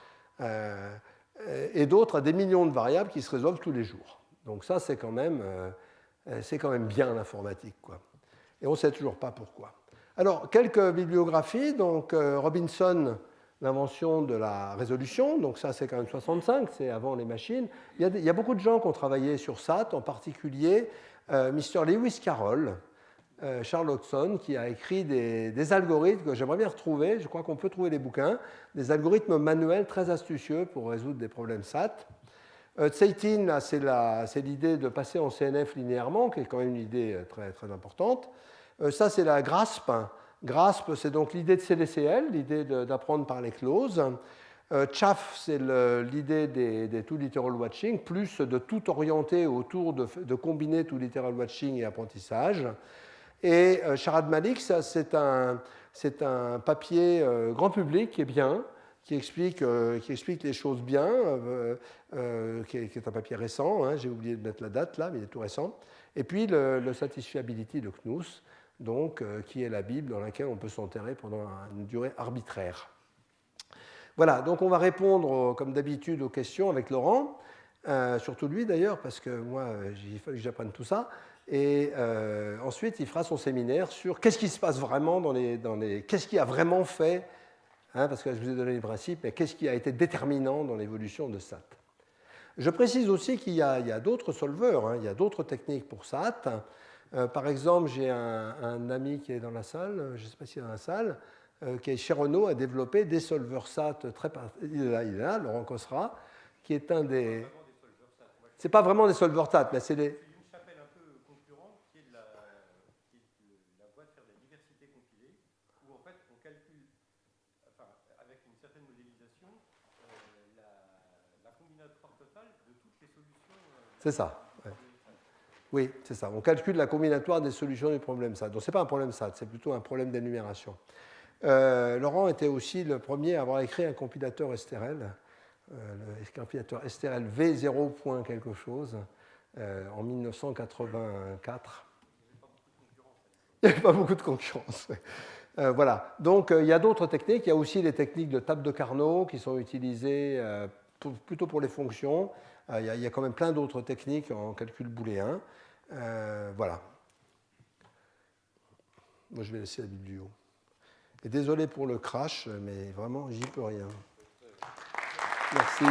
Et d'autres à des millions de variables qui se résolvent tous les jours. Donc ça, c'est quand même bien l'informatique, quoi. Et on ne sait toujours pas pourquoi. Alors, quelques bibliographies. Donc, Robinson, l'invention de la résolution. Donc ça, c'est quand même 65, c'est avant les machines. Il y a beaucoup de gens qui ont travaillé sur SAT, en particulier Mr. Lewis Carroll, Charles Hodgson, qui a écrit des algorithmes que j'aimerais bien retrouver, je crois qu'on peut trouver les bouquins, des algorithmes manuels très astucieux pour résoudre des problèmes SAT. Tsaitin, c'est l'idée de passer en CNF linéairement, qui est quand même une idée très, très importante. Ça, c'est la GRASP. GRASP, c'est donc l'idée de CDCL, l'idée d'apprendre par les clauses. Chaff, c'est l'idée des two-literal watching, plus de tout orienter autour de combiner two-literal watching et apprentissage. Et Sharad Malik, ça, c'est un papier grand public qui est bien, qui explique les choses bien, qui est un papier récent, hein, j'ai oublié de mettre la date là, mais il est tout récent. Et puis le Satisfiability de Knous, donc, qui est la Bible dans laquelle on peut s'enterrer pendant une durée arbitraire. Voilà, donc on va répondre comme d'habitude aux questions avec Laurent, surtout lui d'ailleurs, parce que moi, il fallait que j'apprenne tout ça. Et ensuite, il fera son séminaire sur qu'est-ce qui se passe vraiment qu'est-ce qui a vraiment fait, hein, parce que je vous ai donné les principes, mais qu'est-ce qui a été déterminant dans l'évolution de SAT. Je précise aussi qu'il y a d'autres solveurs, hein, il y a d'autres techniques pour SAT. Par exemple, j'ai un ami qui est dans la salle, je ne sais pas s'il est dans la salle, qui est chez Renault, a développé des solveurs SAT il est là, Laurent Cossera, qui est un des... C'est pas vraiment des solveurs SAT, mais c'est des... Une chapelle un peu concurrente qui est la boîte faire des diversités compilées, où en fait on calcule, enfin, avec une certaine modélisation, la combinatoire totale de toutes les solutions. C'est ça. Ouais. Oui, c'est ça. On calcule la combinatoire des solutions du problème SAT. Donc ce n'est pas un problème SAT, c'est plutôt un problème d'énumération. Laurent était aussi le premier à avoir écrit un compilateur STRL, le compilateur STRL V0. Quelque chose, en 1984. Il n'y avait pas beaucoup de concurrence. Voilà. Donc il y a d'autres techniques. Il y a aussi les techniques de table de Carnot qui sont utilisées plutôt pour les fonctions. Il y a quand même plein d'autres techniques en calcul booléen. Voilà. Moi, je vais laisser la biblio. Et désolé pour le crash, mais vraiment, j'y peux rien. Merci.